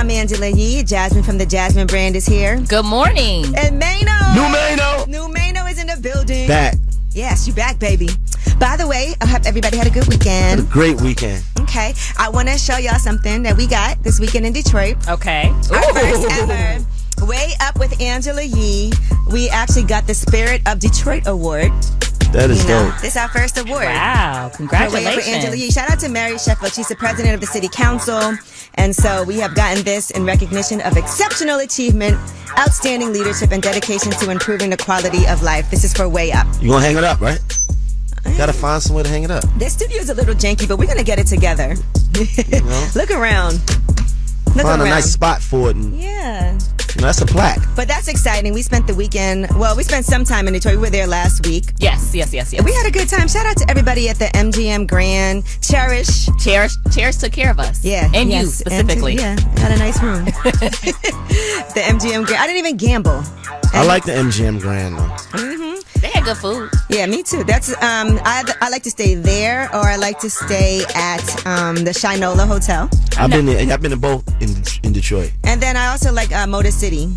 I'm Angela Yee. Jasmine from the Jasmine brand is here. Good morning. And Maino. New Maino. New Maino is in the building. Back. Yes, you back, baby. By the way, I hope everybody had a good weekend. Had a great weekend. Okay. I want to show y'all something that we got this weekend in Detroit. Okay. Our first ever Way Up with Angela Yee. We actually got the Spirit of Detroit Award. That is dope. This is our first award. Wow. Congratulations. Way Up with Angela Yee. Shout out to Mary Sheffield. She's the president of the city council. And so we have gotten this in recognition of exceptional achievement, outstanding leadership, and dedication to improving the quality of life. This is for Way Up. You gonna hang it up, right? Gotta find somewhere to hang it up. This studio's a little janky, but we're gonna get it together. You know? Look around. Find a nice spot for it. And, yeah. That's a plaque. But that's exciting. We spent the weekend, we spent some time in Detroit. We were there last week. Yes. We had a good time. Shout out to everybody at the MGM Grand. Cherish took care of us. Yeah. And you specifically. Got a nice room. The MGM Grand. I didn't even gamble. I like the MGM Grand, though. Mm-hmm. They had good food. Yeah, me too. That's I like to stay there, or I like to stay at the Shinola Hotel. I've been there. I've been to both in Detroit. And then I also like Motor City.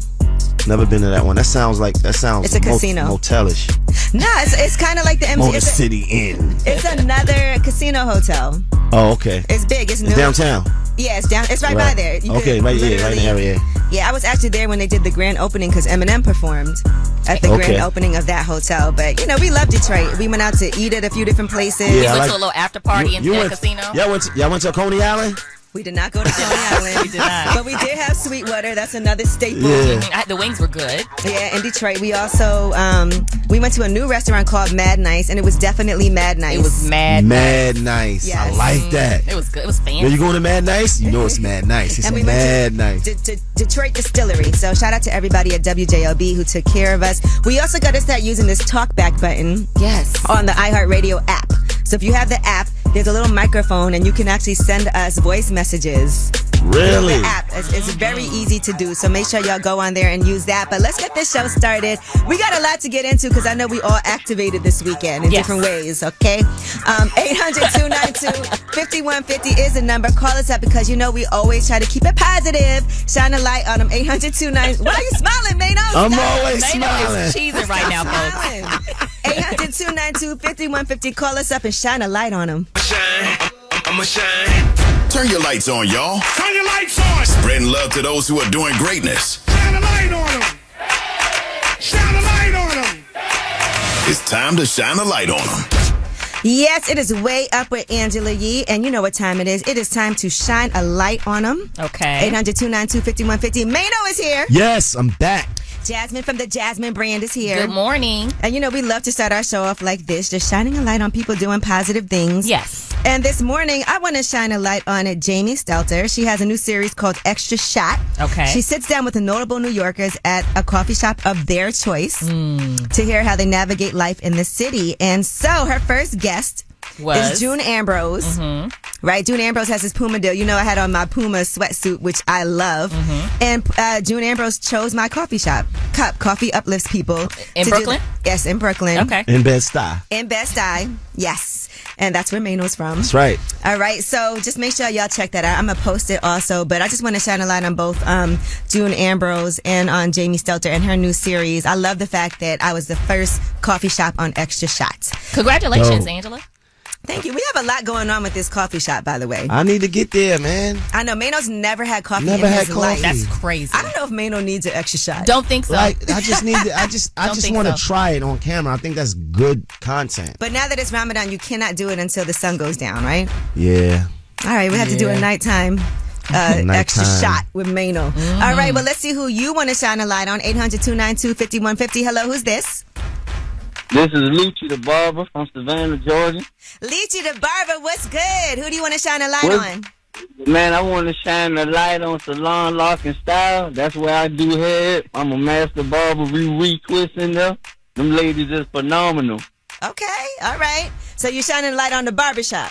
Never been to that one. That sounds it's a casino. Motelish. No, it's kind of like the MGM. Motor City Inn. It's another casino hotel. Oh, okay. It's big. It's new. It's downtown. Yeah, it's down. It's right by there. Right in the area. Yeah, I was actually there when they did the grand opening because Eminem performed at the grand opening of that hotel. But we love Detroit. We went out to eat at a few different places. Yeah, we went to a little after party in the casino. Y'all went to Coney Island? We did not go to Coney Island. We did not. But we did have Sweetwater. That's another staple. Yeah. The wings were good. Yeah, in Detroit. We also we went to a new restaurant called Mad Nice, and it was definitely Mad Nice. It was Mad Nice. Yes. I like that. It was good. It was fancy. When you going to Mad Nice, you know it's Mad Nice. It's and we Mad went to Nice. Detroit Distillery. So shout out to everybody at WJLB who took care of us. We also got to start using this talkback button. Yes. On the iHeartRadio app. So if you have the app, there's a little microphone and you can actually send us voice messages. Really? The app. It's very easy to do. So make sure y'all go on there and use that. But let's get this show started. We got a lot to get into because I know we all activated this weekend in different ways, okay? 800-292-5150 is the number. Call us up because we always try to keep it positive. Shine a light on them. 800-292. Why are you smiling, Maino? I'm always Maino smiling. is cheesing right now, folks. 800-292-5150. Call us up and shine a light on them. I'ma shine. Turn your lights on, y'all. Turn your lights on. Spreading love to those who are doing greatness. Shine a light on them. Shine a light on them. It's time to shine a light on them. Yes, it is Way Up with Angela Yee, and you know what time it is. It is time to shine a light on them. Okay. 800-292-5150. Maino is here. Yes, I'm back. Jasmine from the Jasmine brand is here. Good morning. And we love to start our show off like this, just shining a light on people doing positive things. Yes. And this morning, I want to shine a light on Jamie Stelter. She has a new series called Extra Shot. Okay. She sits down with the notable New Yorkers at a coffee shop of their choice to hear how they navigate life in the city. And so her first guest is June Ambrose. Mm-hmm. Right? June Ambrose has his Puma deal. I had on my Puma sweatsuit, which I love. Mm-hmm. And June Ambrose chose my coffee shop. Coffee uplifts people. In Brooklyn? Yes, in Brooklyn. Okay. In Bed-Stuy. In Bed-Stuy, yes. And that's where Maino's from. That's right. All right, so just make sure y'all check that out. I'm going to post it also, but I just want to shine a light on both June Ambrose and on Jamie Stelter and her new series. I love the fact that I was the first coffee shop on Extra Shots. Congratulations, Angela. Thank you. We have a lot going on with this coffee shop, by the way. I need to get there, man. I know. Maino's never had coffee Never in had his coffee. life. That's crazy. I don't know if Maino needs an extra shot. Don't think so. Like, I just need to, I just want to try it on camera. I think that's good content. But now that it's Ramadan, you cannot do it until the sun goes down, right? Yeah. All right, we have to do a nighttime extra shot with Maino. Mm-hmm. All right, well, let's see who you want to shine a light on. 800-292-5150. Hello, who's this? This is Lucci the Barber from Savannah, Georgia. Lucci the Barber, what's good? Who do you want to shine a light on? Man, I want to shine the light on Salon Lock and Style. That's where I do hair. I'm a master barber, retwist in there. Them ladies is phenomenal. Okay, all right. So you're shining a light on the barbershop.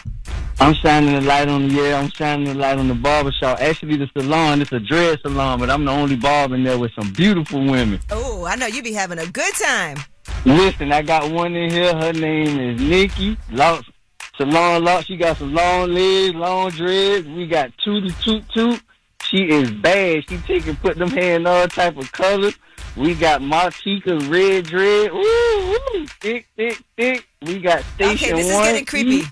I'm shining the light on the barbershop. Actually, the salon, it's a dread salon, but I'm the only barber in there with some beautiful women. Oh, I know you be having a good time. Listen, I got one in here. Her name is Nikki. Salon Lock. She got some long legs, long dreads. We got Tootie Toot Toot. She is bad. She put them hair in all type of colors. We got Martika red dread. Woo, thick. We got Station 1. Okay, this is getting creepy.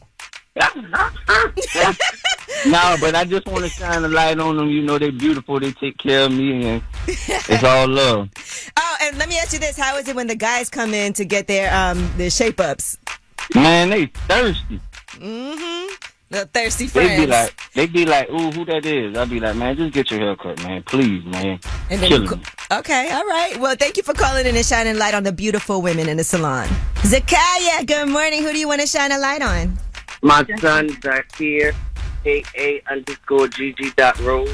No, but I just want to shine a light on them. You know, they're beautiful. They take care of me, and it's all love. Oh, and let me ask you this. How is it when the guys come in to get their shape-ups? Man, they thirsty. Mm-hmm. The thirsty friends. They be like, ooh, who that is? I'll be like, man, just get your hair cut, man. Please, man. And then okay, all right. Well, thank you for calling in and shining light on the beautiful women in the salon. Zakaya, good morning. Who do you want to shine a light on? My son, Zakir, AA_GG.Rose.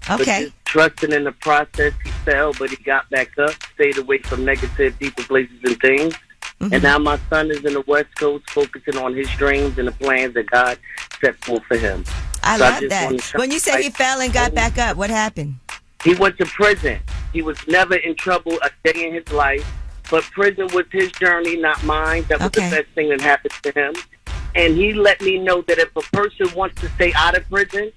Okay. But just trusting in the process, he fell, but he got back up, stayed away from negative people, places, and things. Mm-hmm. And now my son is in the West Coast focusing on his dreams and the plans that God set forth for him. I love that. When you say he fell and got back up, what happened? He went to prison. He was never in trouble a day in his life, but prison was his journey, not mine. That was the best thing that happened to him. And he let me know that if a person wants to stay out of prison,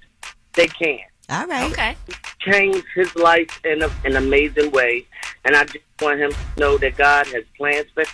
they can. All right. Okay. Changed his life in an amazing way. And I just want him to know that God has plans for him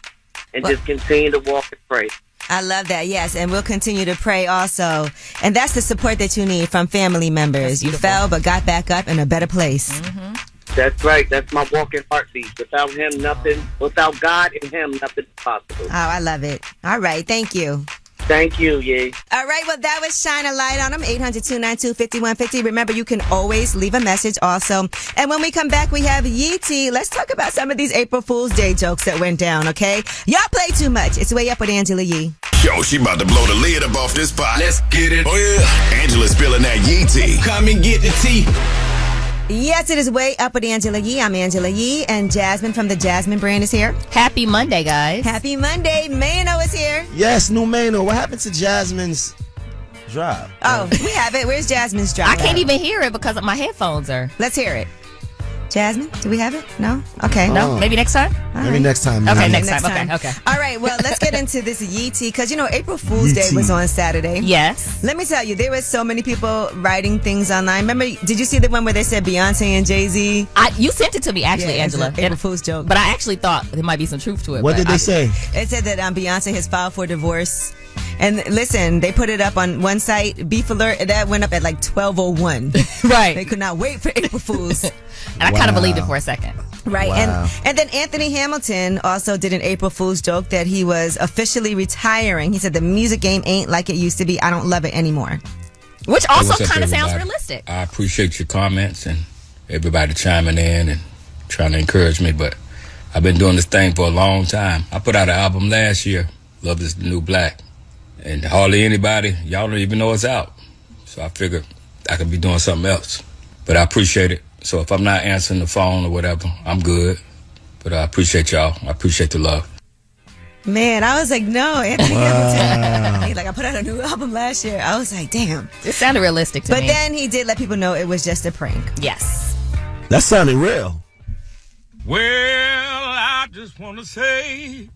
and just continue to walk and pray. I love that, yes. And we'll continue to pray also. And that's the support that you need from family members. You fell but got back up in a better place. Mm-hmm. That's right. That's my walking heartbeat. Without him, nothing. Without God and him, nothing is possible. Oh, I love it. All right. Thank you. Thank you, Ye. All right, well, that was Shine a Light on them, 800-292-5150. Remember, you can always leave a message also. And when we come back, we have Yeetie. Let's talk about some of these April Fool's Day jokes that went down, okay? Y'all play too much. It's Way Up with Angela Yee. Yo, she about to blow the lid up off this pot. Let's get it. Oh, yeah. Angela's spilling that Yee tea. Come and get the tea. Yes, it is Way Up with Angela Yee. I'm Angela Yee, and Jasmine from the Jasmine brand is here. Happy Monday, guys. Happy Monday. Maino is here. Yes, new Maino. What happened to Jasmine's drop? Oh, we have it. Where's Jasmine's drop? I can't even hear it because my headphones are. Let's hear it. Jasmine, do we have it? No? Okay. No? Maybe next time? Maybe next time. Okay, next time. Okay. All right, well, let's get into this Yeetie, because, you know, April Fool's Day was on Saturday. Yes. Let me tell you, there were so many people writing things online. Remember, did you see the one where they said Beyonce and Jay-Z? You sent it to me, actually, Angela. April Fool's joke. But I actually thought there might be some truth to it. What did they say? It said that Beyonce has filed for divorce. And listen, they put it up on one site, Beef Alert, that went up at like 12:01. Right. They could not wait for April Fool's. And I kind of believed it for a second. Right. Wow. And then Anthony Hamilton also did an April Fool's joke that he was officially retiring. He said the music game ain't like it used to be. I don't love it anymore. Which also kind of sounds realistic. I appreciate your comments and everybody chiming in and trying to encourage me, but I've been doing this thing for a long time. I put out an album last year, Love is the New Black, and hardly anybody, y'all don't even know it's out. So I figured I could be doing something else, but I appreciate it. So if I'm not answering the phone or whatever, I'm good. But I appreciate y'all. I appreciate the love. Man, I was like, no, Anthony Hamilton. He's like, I put out a new album last year. I was like, damn. It sounded realistic to me. But then he did let people know it was just a prank. Yes. That sounded real. Well, I just want to say,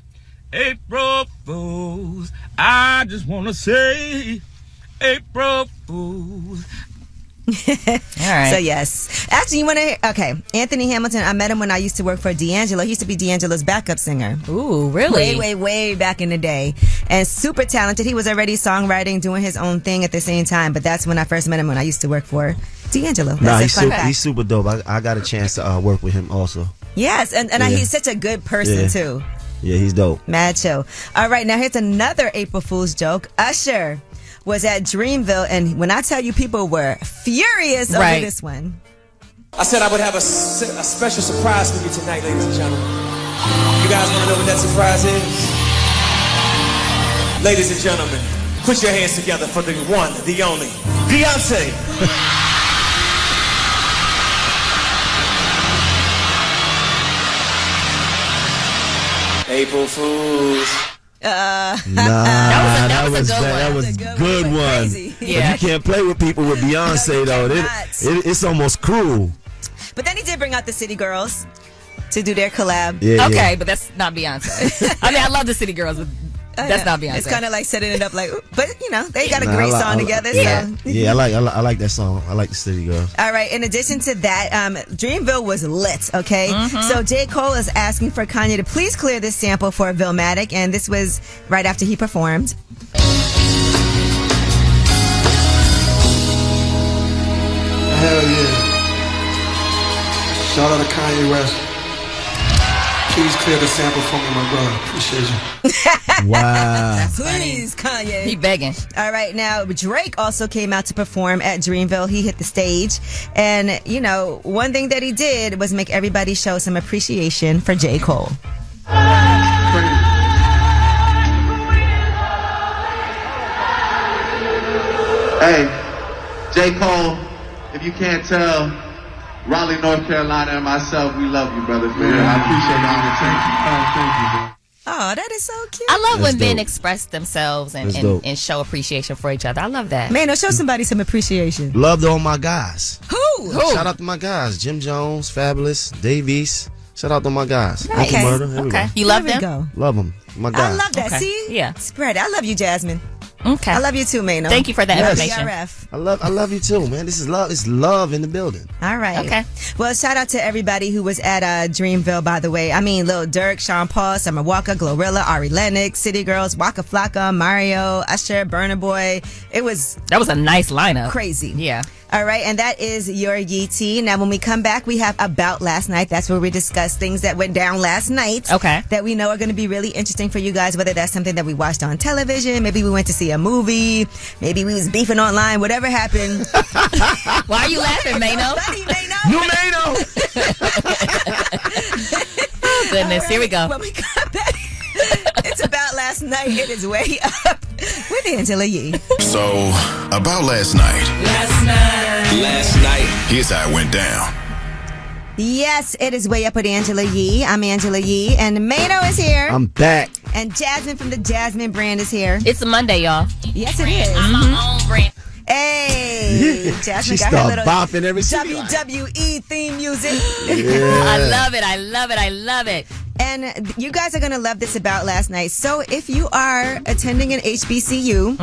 April Fools. I just want to say, April Fools. All right. So, yes. Actually, you want to... Okay. Anthony Hamilton, I met him when I used to work for D'Angelo. He used to be D'Angelo's backup singer. Ooh, really? Way back in the day. And super talented. He was already songwriting, doing his own thing at the same time. But that's when I first met him when I used to work for D'Angelo. He's super dope. I got a chance to work with him also. Yes. And he's such a good person, too. Yeah, he's dope. Mad show. All right. Now, here's another April Fool's joke. Usher was at Dreamville, and when I tell you, people were furious over this one. I said I would have a special surprise for you tonight, ladies and gentlemen. You guys want to know what that surprise is? Ladies and gentlemen, put your hands together for the one, the only, Beyonce. April Fools. That was a good one. Yeah. But you can't play with people with Beyonce though. It's almost cruel. But then he did bring out the City Girls to do their collab. Yeah, okay, but that's not Beyonce. I mean, I love the City Girls, but That's not Beyonce. It's kind of like setting it up like, but they got a great song together. Yeah, So. yeah, I like that song. I like the City Girls. All right. In addition to that, Dreamville was lit. Okay. So J. Cole is asking for Kanye to please clear this sample for Villmatic, and this was right after he performed. Hell yeah. Shout out to Kanye West. Please clear the sample for me, my brother. Appreciate you. Wow. Please, Kanye. He begging. All right. Now, Drake also came out to perform at Dreamville. He hit the stage. And, one thing that he did was make everybody show some appreciation for J. Cole. Hey, J. Cole, if you can't tell, Raleigh, North Carolina, and myself, we love you, brother. I appreciate the opportunity. Thank you, bro. Oh, that is so cute. I love That's when men dope. express themselves and show appreciation for each other. I love that. Man, show somebody some appreciation. Love to all my guys. Who? Shout out to my guys. Jim Jones, Fabulous, Davies. Shout out to my guys. Okay. Uncle Murder, everybody. Okay. You love There we them? go. Love them. My guys. I love that. Okay. See? Yeah. Spread. I love you, Jasmine. Okay. I love you too, Maino. Thank you for that information. BRF. I love you too, man. This is love. It's love in the building. All right. Okay. Well, shout out to everybody who was at Dreamville, by the way. I mean, Lil Durk, Sean Paul, Summer Walker, Glorilla, Ari Lennox, City Girls, Waka Flocka, Mario, Usher, Burna Boy. That was a nice lineup. Crazy. Yeah. All right, and that is your Yee Tea. Now, when we come back, we have About Last Night. That's where we discuss things that went down last night. Okay. That we know are going to be really interesting for you guys, whether that's something that we watched on television, maybe we went to see a movie, maybe we was beefing online, whatever happened. Why are you laughing, Maino? Funny, Maino. New Maino. Oh, goodness. Here we go. When we come back, it's About Last Night. It is Way Up with Angela Yee. So, about last night. Last night. Here's how it went down. Yes, it is Way Up with Angela Yee. I'm Angela Yee, and Maino is here. I'm back. And Jasmine from the Jasmine brand is here. It's a Monday, y'all. Yes, it is. I'm my own brand. Hey, Jasmine She got her start little bopping every WWE theme music. I love it. I love it. I love it. And you guys are going to love this About Last Night. So if you are attending an HBCU,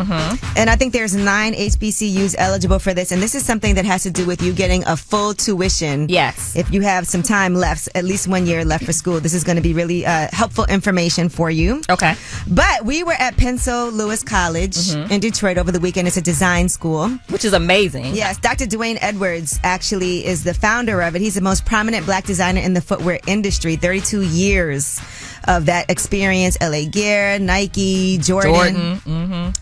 and I think there's 9 HBCUs eligible for this, and this is something that has to do with you getting a full tuition. Yes. If you have some time left, at least 1 year left for school, this is going to be really helpful information for you. Okay. But we were at Pencil Lewis College in Detroit over the weekend. It's a design school. Which is amazing. Yes, Dr. Dwayne Edwards actually is the founder of it. He's the most prominent black designer in the footwear industry. 32 years of that experience. LA Gear, Nike, Jordan.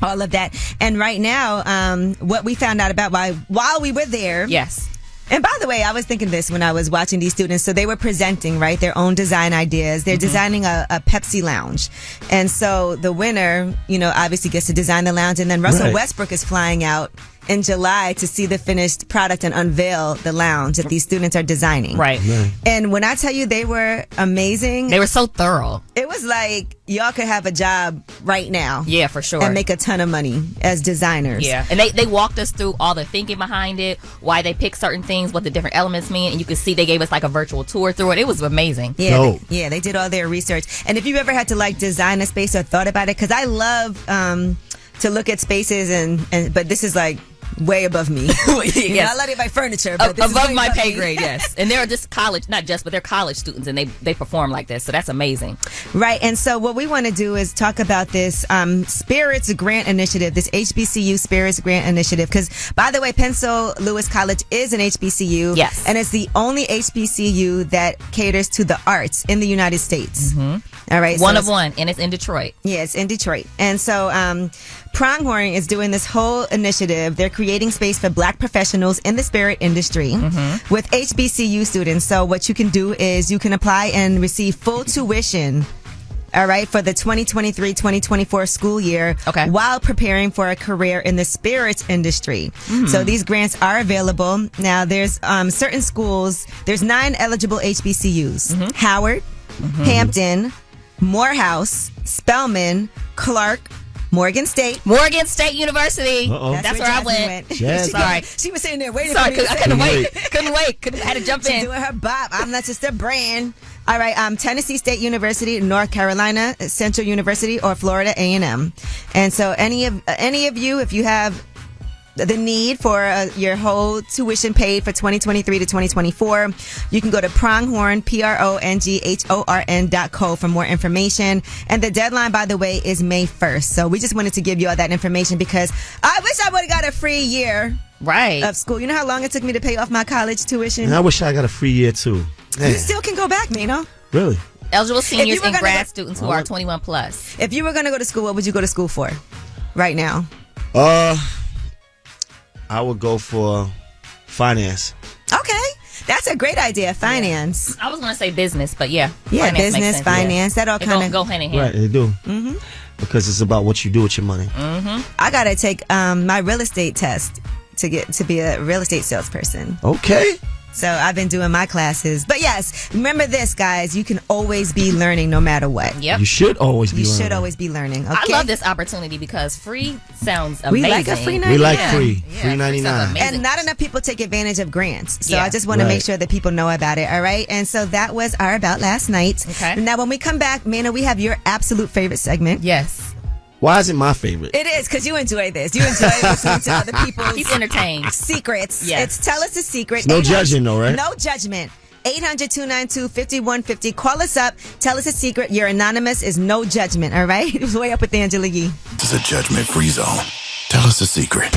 All of that. And right now, what we found out about while we were there. Yes. And by the way, I was thinking this when I was watching these students. So they were presenting, right, their own design ideas. They're designing a Pepsi lounge. And so the winner, obviously gets to design the lounge. And then Russell Westbrook is flying out in July to see the finished product and unveil the lounge that these students are designing. Right. And when I tell you they were amazing. They were so thorough. It was like y'all could have a job right now. Yeah, for sure. And make a ton of money as designers. Yeah. And they walked us through all the thinking behind it, why they picked certain things, what the different elements mean. And you could see they gave us like a virtual tour through it. It was amazing. Yeah. They did all their research. And if you ever had to design a space or thought about it, because I love to look at spaces but this is like way above me. Yes. I love it by furniture, but this above is my above pay me. grade, yes. And they're just college, not just, but they're college students, and they perform like this, so that's amazing. Right, and so what we want to do is talk about this Spirits Grant Initiative, this HBCU Spirits Grant Initiative, because, by the way, Pencil Lewis College is an HBCU. Yes. And it's the only HBCU that caters to the arts in the United States. All right. One of one, and it's in Detroit. Yeah, it's in Detroit. And so Pronghorn is doing this whole initiative. They're creating space for black professionals in the spirit industry with HBCU students. So what you can do is you can apply and receive full tuition, all right, for the 2023-2024 school year while preparing for a career in the spirits industry. So these grants are available. Now, there's certain schools. There's 9 eligible HBCUs. Howard, Hampton, Morehouse, Spelman, Clark, Morgan State University. That's where I went. Sorry. She was sitting there waiting Sorry, for me. I couldn't wait. Couldn't wait. Had to jump in. She's doing her bop. I'm not just a brand. All right, Tennessee State University, North Carolina Central University, or Florida A&M. And so any of you, if you have the need for your whole tuition paid for 2023 to 2024, you can go to Pronghorn, PRONGHORN.co for more information. And the deadline, by the way, is May 1st. So we just wanted to give you all that information because I wish I would have got a free year of school. You know how long it took me to pay off my college tuition? And I wish I got a free year too. Man. You still can go back, Maino. Really? Eligible seniors and grad students who are 21 plus. If you were going to go to school, what would you go to school for right now? I would go for finance. Okay. That's a great idea. Finance. I was going to say business, but yeah. Yeah, business, finance. That all kind of go hand in hand. Right, they do. Mm-hmm. Because it's about what you do with your money. Mm-hmm. I got to take my real estate test to get to be a real estate salesperson. Okay. So I've been doing my classes. But yes, remember this, guys. You can always be learning no matter what. Yep. You should always be learning. You should always be learning. Okay? I love this opportunity because free sounds amazing. We like a free 99. We like free. Free 99. And not enough people take advantage of grants. So I just want to Right. make sure that people know about it. All right. And so that was our About Last Night. Okay. Now, when we come back, Maino, we have your absolute favorite segment. Yes. Why is it my favorite? It is because you enjoy this. You enjoy listening to other people's He's entertained. secrets. Yes. It's Tell Us a Secret. It's no judging though, right? No judgment. 800-292-5150. Call us up. Tell us a secret. You're anonymous. Is no judgment. All right. It was Way Up with Angela Yee. This is a judgment-free zone. Tell us a secret.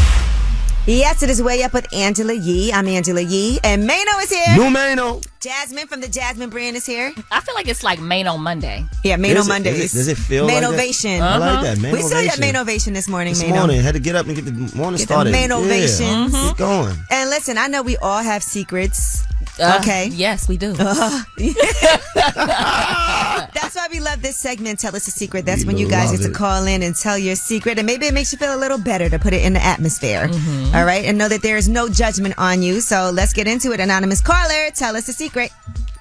Yes, it is Way Up with Angela Yee. I'm Angela Yee. And Maino is here. New Maino. Jasmine from the Jasmine brand is here. I feel like it's like Maino Monday. Yeah, Maino Mondays. Does it feel like that? Mainovation. I like that. We saw you at Mainovation. Mainovation this morning, This Maino. morning, had to get up and get the morning started. The Mainovations. Yeah. Get going. And listen, I know we all have secrets. Okay. Yes, we do. That's why we love this segment, Tell Us a Secret. That's when you guys get to call in and tell your secret. And maybe it makes you feel a little better to put it in the atmosphere. All right. And know that there is no judgment on you. So let's get into it. Anonymous caller, tell us a secret.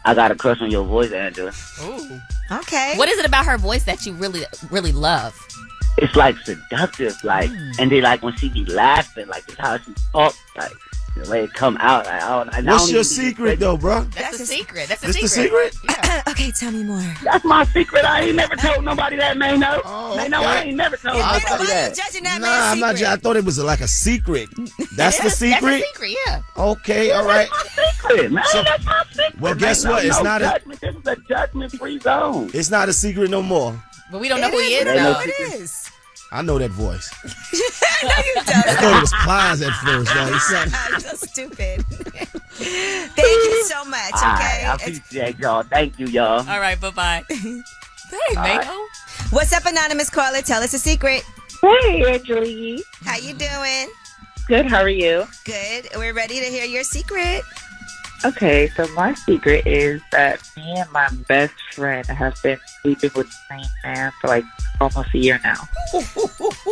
I got a crush on your voice, Angela. Ooh. Okay. What is it about her voice that you really, really love? It's like seductive, like, and then like when she be laughing, like it's how she talks, like the way it come out. Like, What's your secret though, bro? That's a secret. That's a This secret. the secret? Okay, tell me more. That's my secret. I ain't never told nobody that, Maino. Oh, Maino, okay. I ain't never told Why nobody are you that. judging that Nah, man's I'm not. secret? I thought it was like a secret. That's the secret. That's a secret, yeah. Okay, all right. That's my secret, man. So- That's my secret. Well, guess Maino. what? It's No not a- judgment. This is a judgment-free zone. It's not a secret no more. But we don't know It who he is, we don't know though. who it is. I know that voice. No, you I don't. thought it was Plies at first. Like, it sounded- I'm so stupid. Thank you so much. All right, Okay. I appreciate y'all. Thank you, y'all. All right, bye-bye. Hey, Maino. What's up, anonymous caller? Tell us a secret. Hey, Angela. How you doing? Good, how are you? Good. We're ready to hear your secret. Okay, so my secret is that me and my best friend have been sleeping with the same man for like almost a year now.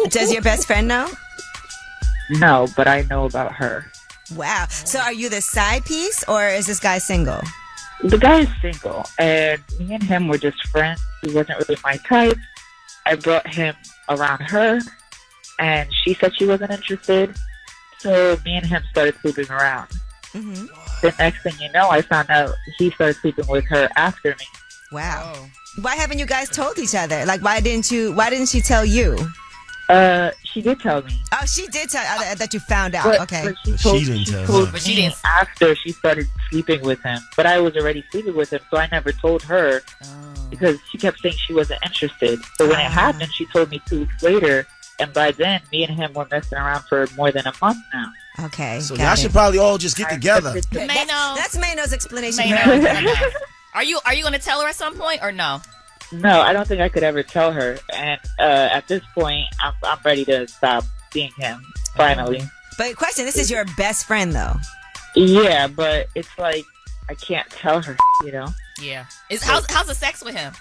Does your best friend know? No, but I know about her. Wow. So are you the side piece or is this guy single? The guy is single, and me and him were just friends. He wasn't really my type. I brought him around her, and she said she wasn't interested. So me and him started sleeping around. Mm-hmm. The next thing you know, I found out he started sleeping with her after me. Wow. Why haven't you guys told each other? Like, why didn't she tell you? She did tell me. Oh, she did tell that you found out. But, Okay. but She didn't tell her. But she didn't. After she started sleeping with him. But I was already sleeping with him, so I never told her because she kept saying she wasn't interested. So when it happened, she told me 2 weeks later, and by then, me and him were messing around for more than a month now. Okay. So got y'all it. should probably all just get together. Maino. That's Maino's explanation. Maino. Are you going to tell her at some point or no? No, I don't think I could ever tell her. And at this point, I'm ready to stop seeing him, finally. But question, this is your best friend, though. Yeah, but it's like, I can't tell her, you know? Yeah. How's the sex with him?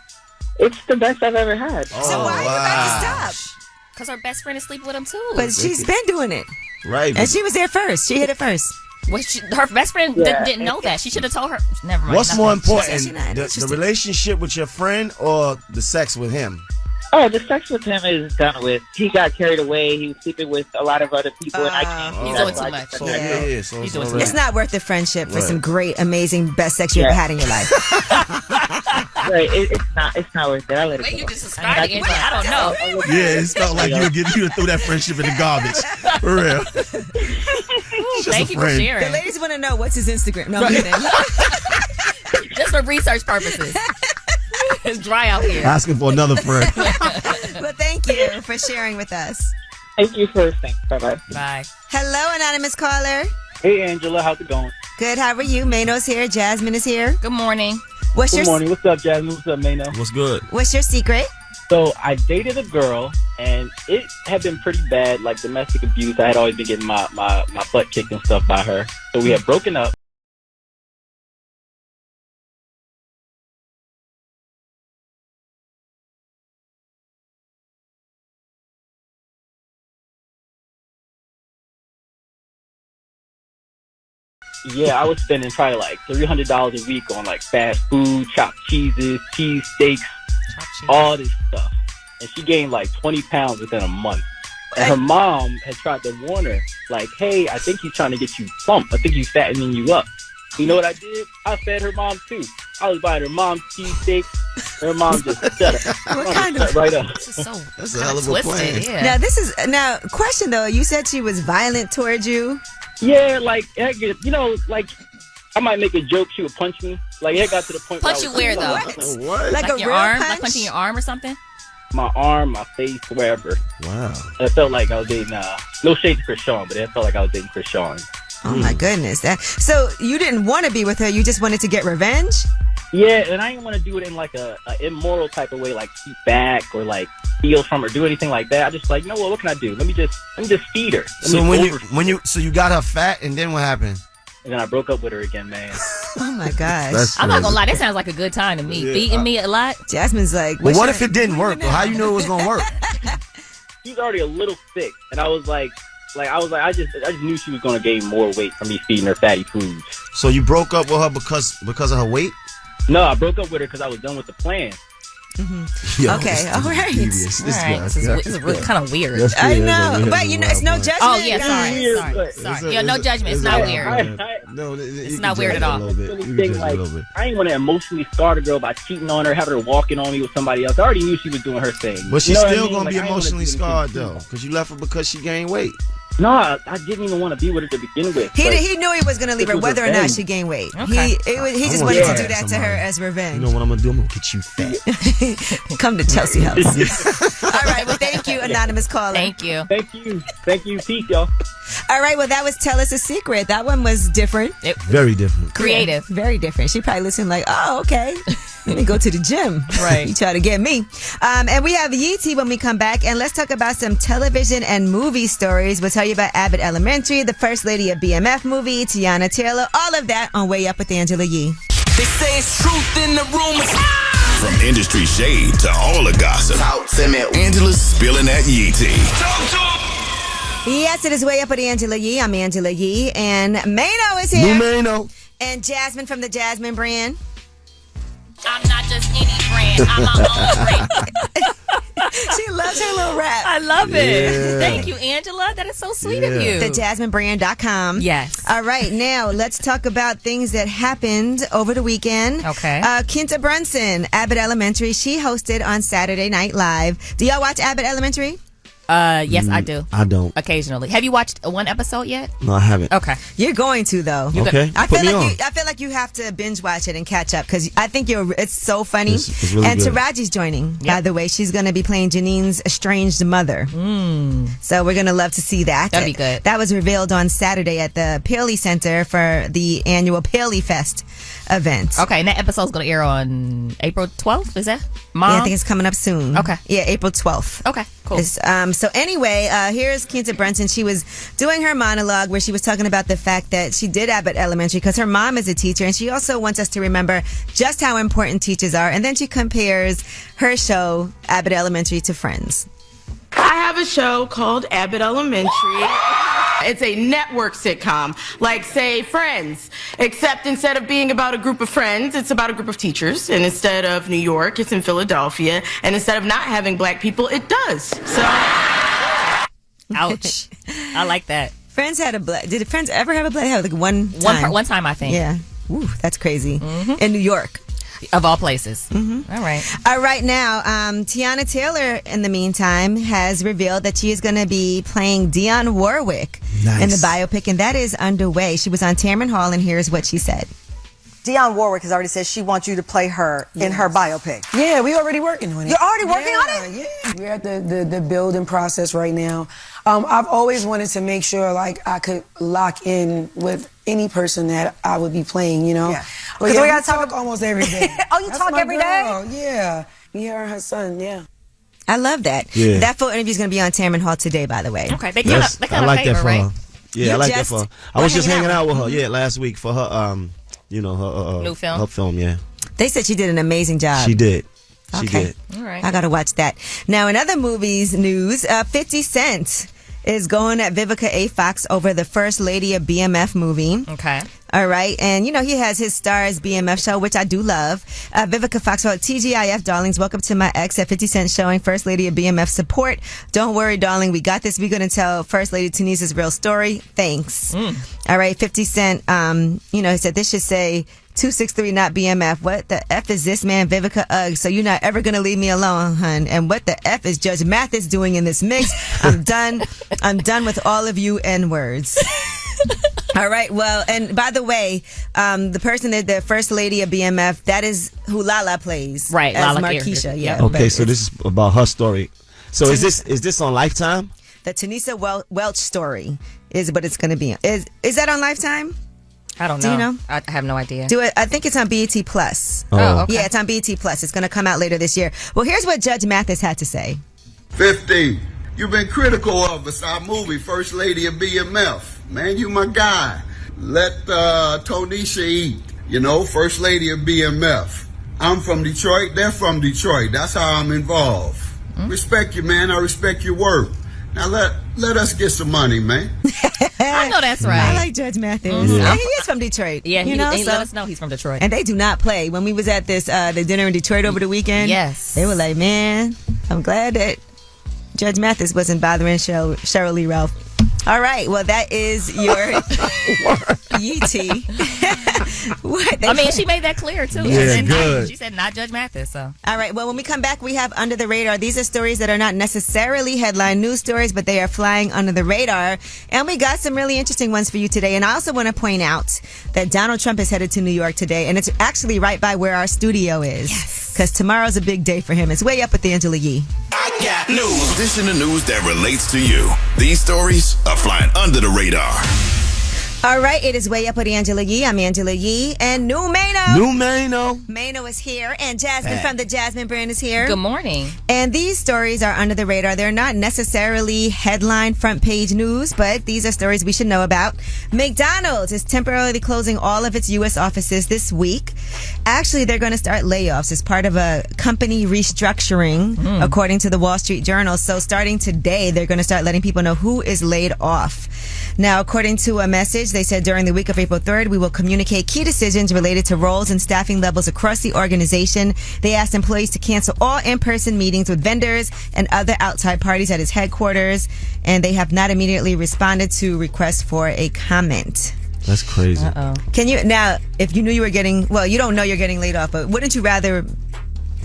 It's the best I've ever had. So why are you about to stop? Because her best friend is sleeping with him, too. But she's been doing it. Right. And she was there first. She hit it first. Well, her best friend didn't know that. She should have told her. Never mind. What's more important, She's not the interested. relationship with your friend or the sex with him? Oh, the sex with him is done with. He got carried away. He was sleeping with a lot of other people, and I can't. He's doing too much. He's doing too much. It's not worth the friendship for some great, amazing, best sex you ever had in your life. Right, it's not worth it. I let it go. You just described it. I don't know. Yeah, it's not like you threw that friendship in the garbage. For real. Thank you for sharing. The ladies want to know what's his Instagram. No, I'm kidding. Just for research purposes. It's dry out here. Asking for another friend. But thank you for sharing with us. Thank you for listening. Bye-bye. Bye. Hello, anonymous caller. Hey, Angela. How's it going? Good. How are you? Maino's here. Jasmine is here. Good morning. Good morning. What's up, Jasmine? What's up, Maino? What's good? What's your secret? So I dated a girl, and it had been pretty bad, like domestic abuse. I had always been getting my butt kicked and stuff by her. So we had broken up. Yeah, I was spending probably like $300 a week on like fast food, chopped cheeses, cheese steaks, all this stuff. And she gained like 20 pounds within a month. And her mom had tried to warn her, like, hey, I think he's trying to get you plump. I think he's fattening you up. You know what I did? I fed her mom too. I was buying her mom cheese steaks. Her mom just shut her. What kind of right up. That's a hell of a plan. Yeah. Now, question though. You said she was violent towards you. Yeah, like, you know, like, I might make a joke, she would punch me. Like, it got to the point punch where you where, though? What? Like a your real arm? punch? Like punching your arm or something? My arm, my face, wherever. Wow. It felt like I was dating, no shade to Chris Sean, but it felt like I was dating Chris Sean. Oh, my goodness. So you didn't want to be with her, you just wanted to get revenge? Yeah, and I didn't want to do it in like a immoral type of way, like keep back or like steal from her, do anything like that. I just like, you know what can I do? Let me just feed her. So you got her fat, and then what happened? And then I broke up with her again, man. Oh my gosh. I'm not gonna lie, that sounds like a good time to me. Yeah. Feeding me a lot. Jasmine's like, well, what if it didn't work? How you knew it was gonna work? She's already a little thick, and I just knew she was gonna gain more weight from me feeding her fatty foods. So you broke up with her because of her weight? No, I broke up with her because I was done with the plan. Mm-hmm. Okay, all right. This is really kind of weird. I know, but you know, it's no judgment. Oh yeah, sorry. Yeah, no judgment. It's not weird. No, it's not weird at all. I didn't want to emotionally scar the girl by cheating on her, having her walking on me with somebody else. I already knew she was doing her thing. But she's still gonna be emotionally scarred though, because you left her because she gained weight. No, I didn't even want to be with her to begin with. He knew he was going to leave her whether or not she gained weight. Okay. He just wanted to do that to her as revenge. You know what I'm going to do? I'm going to get you fat. Come to Chelsea House. All right. Well, thank you, anonymous caller. Thank you. Thank you. Peace, y'all. All right. Well, that was Tell Us a Secret. That one was different. Very different. Creative. Yeah, very different. She probably listened like, oh, okay. Let me go to the gym. Right. You try to get me. And we have Yeetie when we come back. And let's talk about some television and movie stories. We'll tell you about Abbott Elementary, the First Lady of BMF movie, Tiana Taylor, all of that on Way Up with Angela Yee. They say it's truth in the rumors. From industry shade to all the gossip. Angela's spilling that Yee tea. Yes, it is Way Up with Angela Yee. I'm Angela Yee. And Maino is here. New Maino. And Jasmine from the Jasmine brand. I'm not just any brand. I'm my own brand. She loves her little rap. I love it. Yeah. Thank you, Angela. That is so sweet of you. TheJasmineBrand.com. Yes. All right. Now, let's talk about things that happened over the weekend. Okay. Kinta Brunson, Abbott Elementary. She hosted on Saturday Night Live. Do y'all watch Abbott Elementary? Yes, I do. I don't. Occasionally. Have you watched one episode yet? No, I haven't. Okay. You're going to though. Okay. I feel like you have to binge watch it and catch up because I think it's so funny. It's really and good. Taraji's joining. By the way, she's going to be playing Janine's estranged mother. So we're going to love to see that. That'd be good. That was revealed on Saturday at the Paley Center for the annual Paley Fest event. Okay, and that episode's going to air on April 12th. Is that? Mom? Yeah, I think it's coming up soon. Okay. Yeah, April 12th. Okay, cool. So anyway, here's Kinta Brunson. She was doing her monologue where she was talking about the fact that she did Abbott Elementary because her mom is a teacher, and she also wants us to remember just how important teachers are. And then she compares her show, Abbott Elementary, to Friends. I have a show called Abbott Elementary. It's a network sitcom, like, say, Friends. Except instead of being about a group of friends, it's about a group of teachers. And instead of New York, it's in Philadelphia. And instead of not having black people, it does. So... Ouch. I like that. Friends had a black... Did Friends ever have a black... Like one time. One time, I think. Yeah. Ooh, that's crazy. In New York. Of all places. All right. Right now, Tiana Taylor, in the meantime, has revealed that she is going to be playing Dionne Warwick in the biopic, and that is underway. She was on Tamron Hall, and here's what she said. Dionne Warwick has already said she wants you to play her in her biopic. Yeah, we're already working on it. You're already working on it? Yeah, we're at the building process right now. I've always wanted to make sure, like, I could lock in with any person that I would be playing, you know? Yeah. Because we got to talk almost every day. Oh, you talk every day? Yeah. Me, her, and her son, yeah. I love that. Yeah. That full interview is going to be on Tamron Hall today, by the way. Okay, they kind of favor, right? Yeah, I like that for her. I was just hanging out with her, last week for her, you know, her new film. Her film, yeah. They said she did an amazing job. She did. She Okay. did. All right. I got to watch that. Now, in other movies news, 50 Cent is going at Vivica A. Fox over the First Lady of BMF movie. Okay. All right. And, you know, he has his Stars BMF show, which I do love. Vivica Fox wrote, TGIF, darlings, welcome to my ex at 50 Cent showing First Lady of BMF support. Don't worry, darling. We got this. We're going to tell First Lady Tenisa's real story. Thanks. All right. 50 Cent, you know, he said this should say 263, not BMF. What the F is this, man? Vivica, ugh. So you're not ever going to leave me alone, hun. And what the F is Judge Mathis doing in this mix? I'm done. I'm done with all of you N-words. All right. Well, and by the way, the person that the First Lady of BMF, that is who Lala plays. Right. As Lala Markeisha. Yeah. Okay, so this is about her story. So is this on Lifetime? The Tenisa Welch story is what it's going to be. Is that on Lifetime? I don't know. Do you know? I have no idea. I think it's on BET Plus. Oh, okay. Yeah, it's on BET Plus. It's going to come out later this year. Well, here's what Judge Mathis had to say. 50. You've been critical of us, our movie, First Lady of BMF. Man, you my guy. Let Tonisha eat. You know, First Lady of BMF. I'm from Detroit. They're from Detroit. That's how I'm involved. Respect you, man. I respect your work. Now let us get some money, man. I know that's right. I like Judge Mathis. Yeah. He is from Detroit. Yeah, he let us know he's from Detroit. And they do not play. When we was at this the dinner in Detroit over the weekend, yes, they were like, man, I'm glad that Judge Mathis wasn't bothering Cheryl Lee Ralph. All right, well, that is your Yee-T. I mean, she made that clear, too. Yeah, good. She said not Judge Mathis, so. All right, well, when we come back, we have Under the Radar. These are stories that are not necessarily headline news stories, but they are flying under the radar. And we got some really interesting ones for you today. And I also want to point out that Donald Trump is headed to New York today, and it's actually right by where our studio is. Yes. Because tomorrow's a big day for him. It's way up with Angela Yee. I got news. This in the news that relates to you. These stories are flying under the radar. All right, it is Way Up with Angela Yee. I'm Angela Yee, and new Maino. New Maino. Maino is here, and Jasmine from the Jasmine brand is here. Good morning. And these stories are under the radar. They're not necessarily headline front page news, but these are stories we should know about. McDonald's is temporarily closing all of its U.S. offices this week. Actually, they're going to start layoffs as part of a company restructuring, according to the Wall Street Journal. So starting today, they're going to start letting people know who is laid off. Now, according to a message, they said during the week of April 3rd, we will communicate key decisions related to roles and staffing levels across the organization. They asked employees to cancel all in-person meetings with vendors and other outside parties at its headquarters, and they have not immediately responded to requests for a comment. That's crazy. Uh-oh. Can you, now, if you knew you were getting, well, you don't know you're getting laid off, but wouldn't you rather be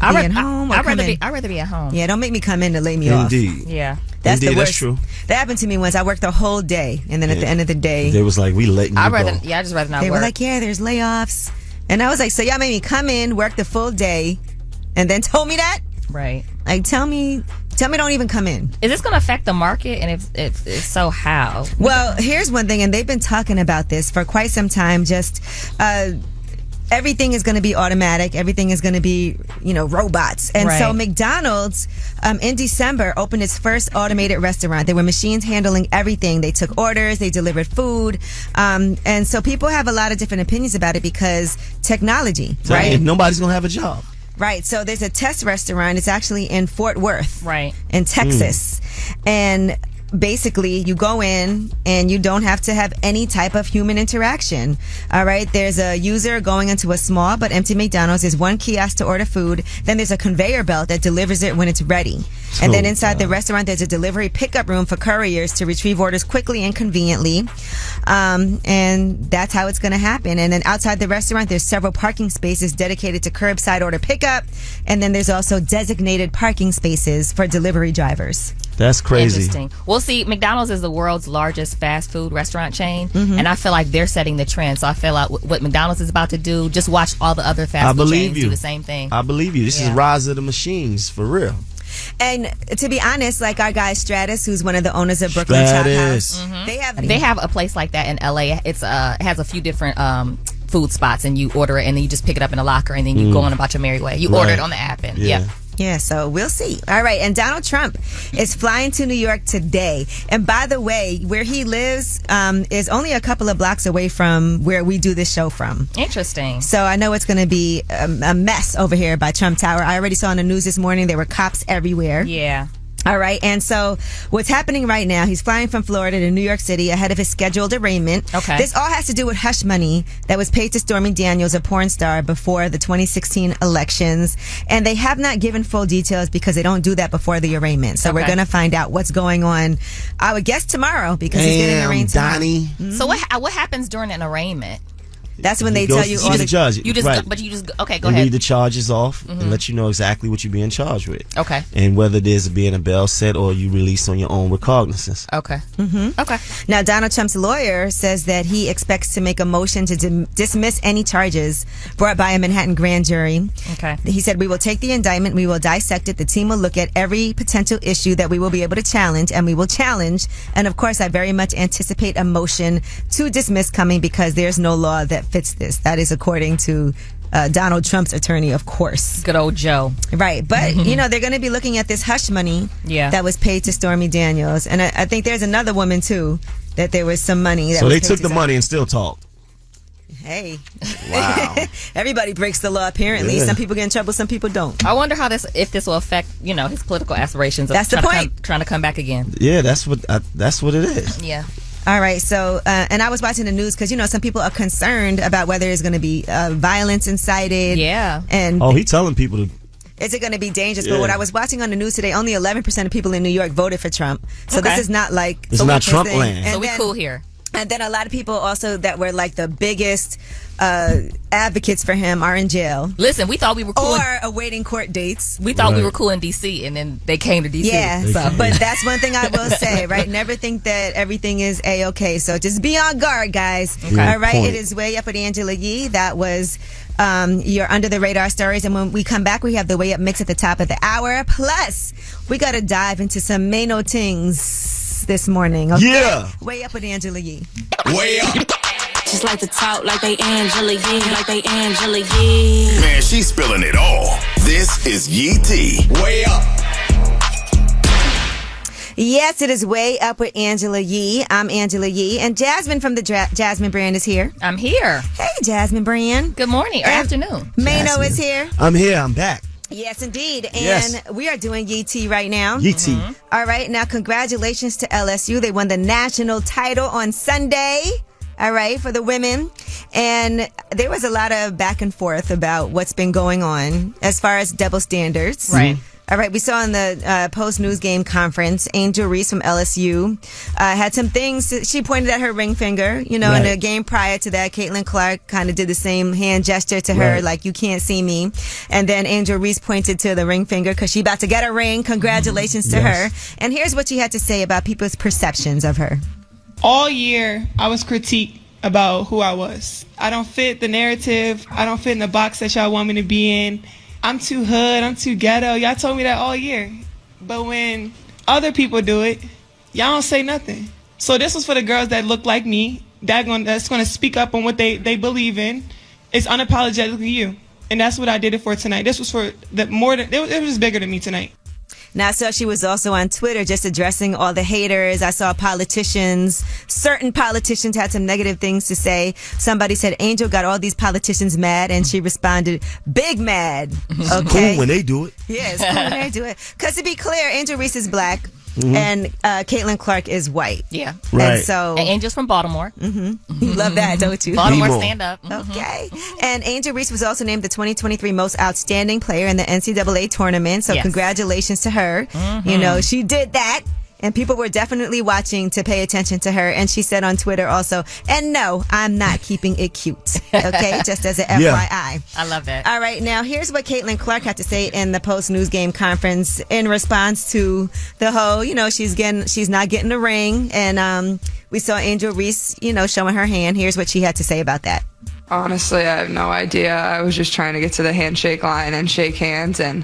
at home or I'd come in? rather be at home. Yeah, don't make me come in to lay me off. Indeed. Yeah. That's Indeed, the worst. that's true. That happened to me once. I worked the whole day, and then at the end of the day, they was like, "We letting you go." I just rather not they work. were like, "Yeah, there's layoffs," and I was like, "So y'all made me come in, work the full day, and then told me that?" Right. Like, tell me, don't even come in. Is this going to affect the market? And if so, how? Well, here's one thing, and they've been talking about this for quite some time. Just everything is going to be automatic. Everything is going to be, robots. And so McDonald's in December opened its first automated restaurant. There were machines handling everything. They took orders. They delivered food. And so people have a lot of different opinions about it because technology, right? And nobody's going to have a job. Right. So there's a test restaurant. It's actually in Fort Worth. Right. In Texas. And basically you go in and you don't have to have any type of human interaction. All right. There's a user going into a small but empty McDonald's. There's one kiosk to order food. Then there's a conveyor belt that delivers it when it's ready. And then inside the restaurant, there's a delivery pickup room for couriers to retrieve orders quickly and conveniently. And that's how it's going to happen. And then outside the restaurant, there's several parking spaces dedicated to curbside order pickup. And then there's also designated parking spaces for delivery drivers. That's crazy. Interesting. Well, see, McDonald's is the world's largest fast food restaurant chain, and I feel like they're setting the trend. So I feel like what McDonald's is about to do, just watch all the other fast food chains do the same thing. I believe you. This is Rise of the Machines, for real. And to be honest, like our guy Stratus, who's one of the owners of Brooklyn Chop House, they have a place like that in LA. It has a few different food spots, and you order it, and then you just pick it up in a locker, and then you go on about your merry way. You order it on the app, and Yeah, so we'll see. All right, and Donald Trump is flying to New York today. And by the way, where he lives is only a couple of blocks away from where we do this show from. Interesting. So I know it's going to be a mess over here by Trump Tower. I already saw in the news this morning there were cops everywhere. Yeah. All right. And so what's happening right now, he's flying from Florida to New York City ahead of his scheduled arraignment. Okay. This all has to do with hush money that was paid to Stormy Daniels, a porn star, before the 2016 elections. And they have not given full details because they don't do that before the arraignment. So we're going to find out what's going on, I would guess, tomorrow, because he's getting arraigned tomorrow. Donnie. Mm-hmm. So what happens during an arraignment? That's when they tell you all the judge. You just right. Okay, they go ahead. read the charges off and let you know exactly what you're being charged with. Okay. And whether there's being a bail set or you release on your own recognizance. Okay. Okay. Now, Donald Trump's lawyer says that he expects to make a motion to dismiss any charges brought by a Manhattan grand jury. Okay. He said, "We will take the indictment, we will dissect it, the team will look at every potential issue that we will be able to challenge, and we will challenge. And of course, I very much anticipate a motion to dismiss coming because there's no law that fits this." That is according to Donald Trump's attorney, of course. Good old Joe. Right. But, they're going to be looking at this hush money that was paid to Stormy Daniels. And I think there's another woman, too, that there was some money. That so was they paid took to the money and still talked. Hey. Wow. Everybody breaks the law, apparently. Yeah. Some people get in trouble, some people don't. I wonder if this will affect, his political aspirations. That's the point. Trying to come back again. Yeah, that's what it is. Yeah. All right, so, and I was watching the news because, some people are concerned about whether there's going to be violence incited. Yeah. And he's telling people to. Is it going to be dangerous? Yeah. But what I was watching on the news today, only 11% of people in New York voted for Trump. So this is not like... It's not Trump land. So we cool here. And then a lot of people also that were like the biggest advocates for him are in jail. Listen, we thought we were cool. Or awaiting court dates. We thought we were cool in D.C. and then they came to D.C. Yeah, but that's one thing I will say, right? Never think that everything is A-okay. So just be on guard, guys. Okay. All right, it is Way Up with Angela Yee. That was your Under the Radar stories. And when we come back, we have the Way Up mix at the top of the hour. Plus, we got to dive into some Maino things this morning. Okay? Yeah. Way Up with Angela Yee. Way up. Just like to talk like they Angela Yee, like they Angela Yee. Man, she's spilling it all. This is Yee T. Way up. Yes, it is Way Up with Angela Yee. I'm Angela Yee. And Jasmine from the Jasmine brand is here. I'm here. Hey, Jasmine brand. Good morning or afternoon. Maino is here. I'm here. I'm back. Yes, indeed. And yes. We are doing Yee T right now. Yee T. All right. Now, congratulations to LSU. They won the national title on Sunday. All right, for the women. And there was a lot of back and forth about what's been going on as far as double standards. Right. All right, we saw in the post-news game conference, Angel Reese from LSU had some things. She pointed at her ring finger. In the game prior to that, Caitlin Clark kind of did the same hand gesture to her, like, you can't see me. And then Angel Reese pointed to the ring finger because she about to get a ring. Congratulations to her. And here's what she had to say about people's perceptions of her. All year, I was critiqued about who I was. I don't fit the narrative. I don't fit in the box that y'all want me to be in. I'm too hood. I'm too ghetto. Y'all told me that all year. But when other people do it, y'all don't say nothing. So this was for the girls that look like me, that's going to speak up on what they believe in. It's unapologetically you. And that's what I did it for tonight. This was for it was bigger than me tonight. Now, I saw she was also on Twitter just addressing all the haters. I saw certain politicians had some negative things to say. Somebody said Angel got all these politicians mad, and she responded, big mad. It's okay. cool when they do it. Yeah, it's cool when they do it. Because to be clear, Angel Reese is black. And Caitlin Clark is white. Yeah. Right. And so and Angel's from Baltimore. You love that, don't you? Baltimore stand up. Okay. And Angel Reese was also named the 2023 most outstanding player in the NCAA tournament. So congratulations to her. You know, she did that. And people were definitely watching to pay attention to her. And she said on Twitter also, and no, I'm not keeping it cute. Okay? Just as an FYI. I love that. All right. Now, here's what Caitlin Clark had to say in the post-news game conference in response to the whole, you know, she's not getting the ring. And we saw Angel Reese, you know, showing her hand. Here's what she had to say about that. Honestly, I have no idea. I was just trying to get to the handshake line and shake hands and,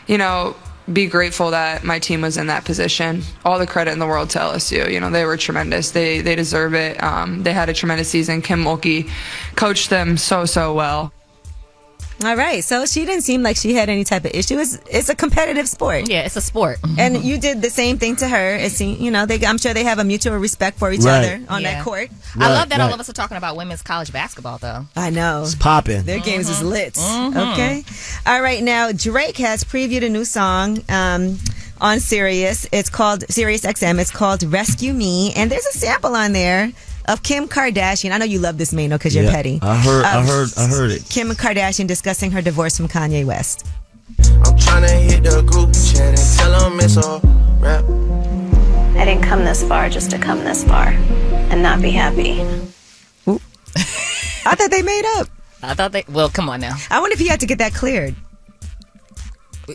you know, be grateful that my team was in that position. All the credit in the world to LSU. You know, they were tremendous. They deserve it. They had a tremendous season. Kim Mulkey coached them so well. All right. So she didn't seem like she had any type of issue. It's a competitive sport. Yeah, it's a sport. And you did the same thing to her. You know, I'm sure they have a mutual respect for each other on that court. I love that all of us are talking about women's college basketball, though. I know. It's popping. Their games is lit. Okay. All right. Now, Drake has previewed a new song on Sirius. It's called Sirius XM. It's called Rescue Me. And there's a sample on there of Kim Kardashian. I know you love this, Maino, because you're petty. I heard it. Kim Kardashian discussing her divorce from Kanye West. I'm trying to hit the group chat and tell them it's all rap. I didn't come this far just to come this far and not be happy. I thought they made up. Well, come on now. I wonder if he had to get that cleared.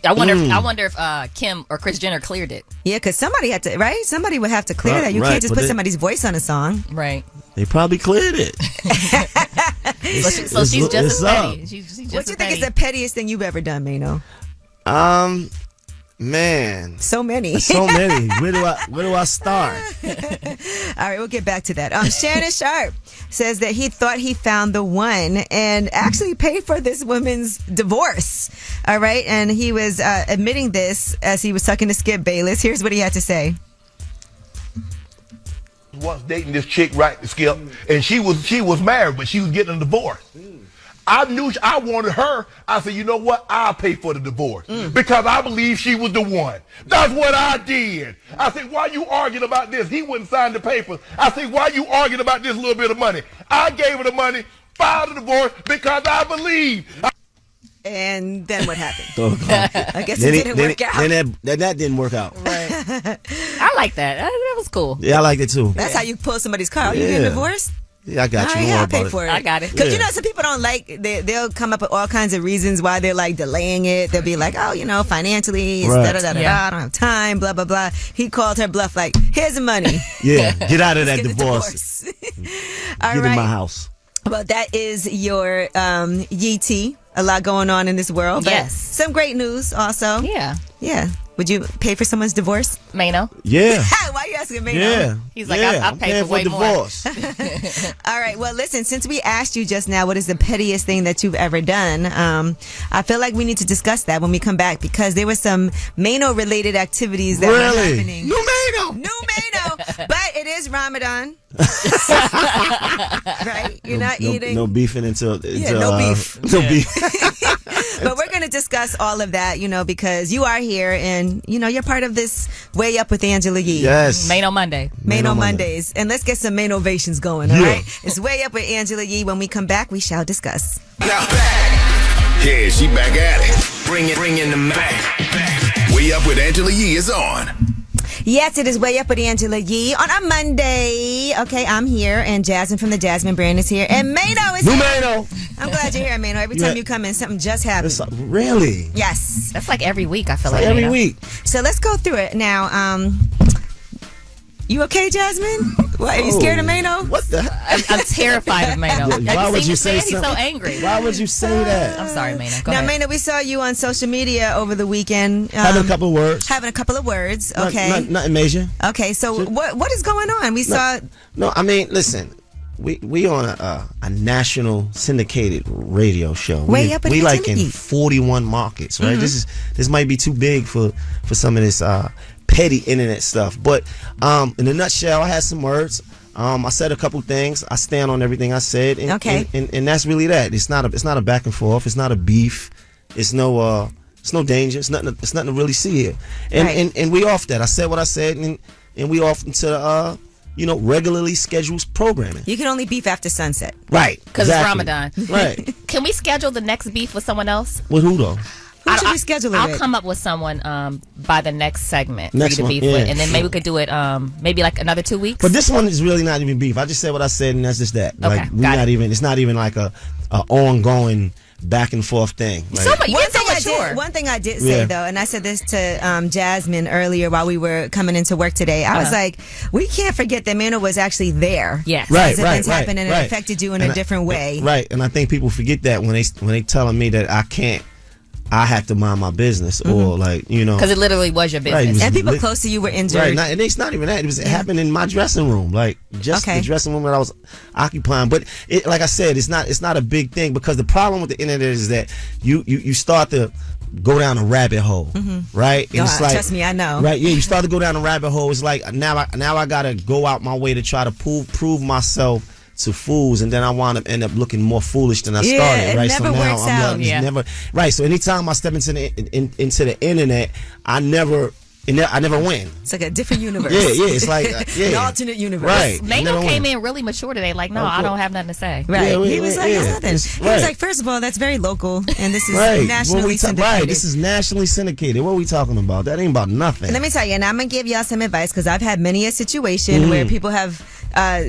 I wonder if Kim or Kris Jenner cleared it. Yeah, because somebody had to, right? Somebody would have to clear that. You can't just put somebody's voice on a song. Right. They probably cleared it. So she's just as petty. What do you think is the pettiest thing you've ever done, Maino? Man, so many. Where do I start? All right, we'll get back to that. Shannon Sharp says that he thought he found the one and actually paid for this woman's divorce. All right, and he was admitting this as he was talking to Skip Bayless. Here's what he had to say. Once dating this chick, right, Skip, and she was married, but she was getting a divorce. I knew I wanted her. I said, you know what? I'll pay for the divorce because I believe she was the one. That's what I did. I said, why you arguing about this? He wouldn't sign the papers. I said, why you arguing about this little bit of money? I gave her the money, filed the divorce because I believe. And then what happened? I guess it didn't work out. Then that didn't work out. Right. I like that. That was cool. Yeah, I like it too. That's how you pull somebody's car. Are you getting divorced? Yeah, I got you. I'll pay for it. I got it. Because you know, some people don't like. They'll come up with all kinds of reasons why they're like delaying it. They'll be like, oh, you know, financially, I don't have time. Blah blah blah. He called her bluff. Like, here's the money. Yeah, get out of that divorce. All get right. in my house. Well, that is your Yee. A lot going on in this world. But yes. Some great news also. Yeah. Would you pay for someone's divorce? Maino? Yeah. Why are you asking Maino? Yeah. He's like, I'll pay for way divorce. More. All right. Well, listen, since we asked you just now what is the pettiest thing that you've ever done, I feel like we need to discuss that when we come back because there were some Maino-related activities that were happening. New Maino! But it is Ramadan. Right? You're not eating. No beefing until no beef. No beef. But we're going to discuss all of that, you know, because you are here and, you know, you're part of this Way Up with Angela Yee. Yes. Maino Monday. Maino Mondays. And let's get some Mainovations going, all right? It's Way Up with Angela Yee. When we come back, we shall discuss. Now back. Yeah, she back at it. Bring in the Mac. Way Up with Angela Yee is on. Yes, it is Way Up with Angela Yee on a Monday. Okay, I'm here, and Jasmine from the Jasmine brand is here, and Maino is here. Maino. I'm glad you're here, Maino. Every time you come in, something just happens. Really? Yes. That's like every week, I feel like. Every week. So let's go through it. Now, you okay, Jasmine? What, are you scared of Maino? What the? I'm terrified of Maino. Why would you say something? He's so angry. Why would you say that? I'm sorry, Maino. Go now, ahead. Maino, we saw you on social media over the weekend. Having a couple of words. Okay. Nothing major. Okay, so what is going on? We saw... No, I mean, listen. We on a national syndicated radio show. Way Up we like in 41 markets, right? Mm-hmm. This might be too big for some of this petty internet stuff. But in a nutshell, I had some words. I said a couple things. I stand on everything I said. And, okay. And that's really that. It's not a back and forth. It's not a beef. It's no It's no danger. It's nothing to really see here. And we off that. I said what I said, and we off into the regularly scheduled programming. You can only beef after sunset. Right. Because it's Ramadan. Right. Can we schedule the next beef with someone else? With who though? Who should we schedule it I'll with? come up with someone by the next segment Next for you to one, beef with, and then maybe we could do it maybe like another 2 weeks. But this one is really not even beef. I just said what I said, and that's just that. Okay, Like it's not even like a ongoing back and forth thing. Like, One thing I did say though, and I said this to Jasmine earlier while we were coming into work today. I was like, we can't forget that Maino was actually there. Yes. As events happened and it affected you in a different way. Right. And I think people forget that when they telling me that I had to mind my business, or because it literally was your business, and people close to you were injured. Right, and it's not even that. It happened in my dressing room, the dressing room that I was occupying. But like I said, it's not a big thing, because the problem with the internet is that you start to go down a rabbit hole, right? And it's like, trust me, I know. Right? Yeah, you start to go down a rabbit hole. It's like now I gotta go out my way to try to prove myself to fools, and then I end up looking more foolish than I started. Right, never so now works I'm out. like, never right. So anytime I step into the internet, I never win. It's like a different universe. Yeah, it's like an alternate universe. Right. Maino came in really mature today. Like, no, I don't have nothing to say. Right. Yeah, he was like, nothing. He was like, first of all, that's very local, and this is nationally syndicated. Right. This is nationally syndicated. What are we talking about? That ain't about nothing. Let me tell you, and I'm gonna give y'all some advice, because I've had many a situation where people have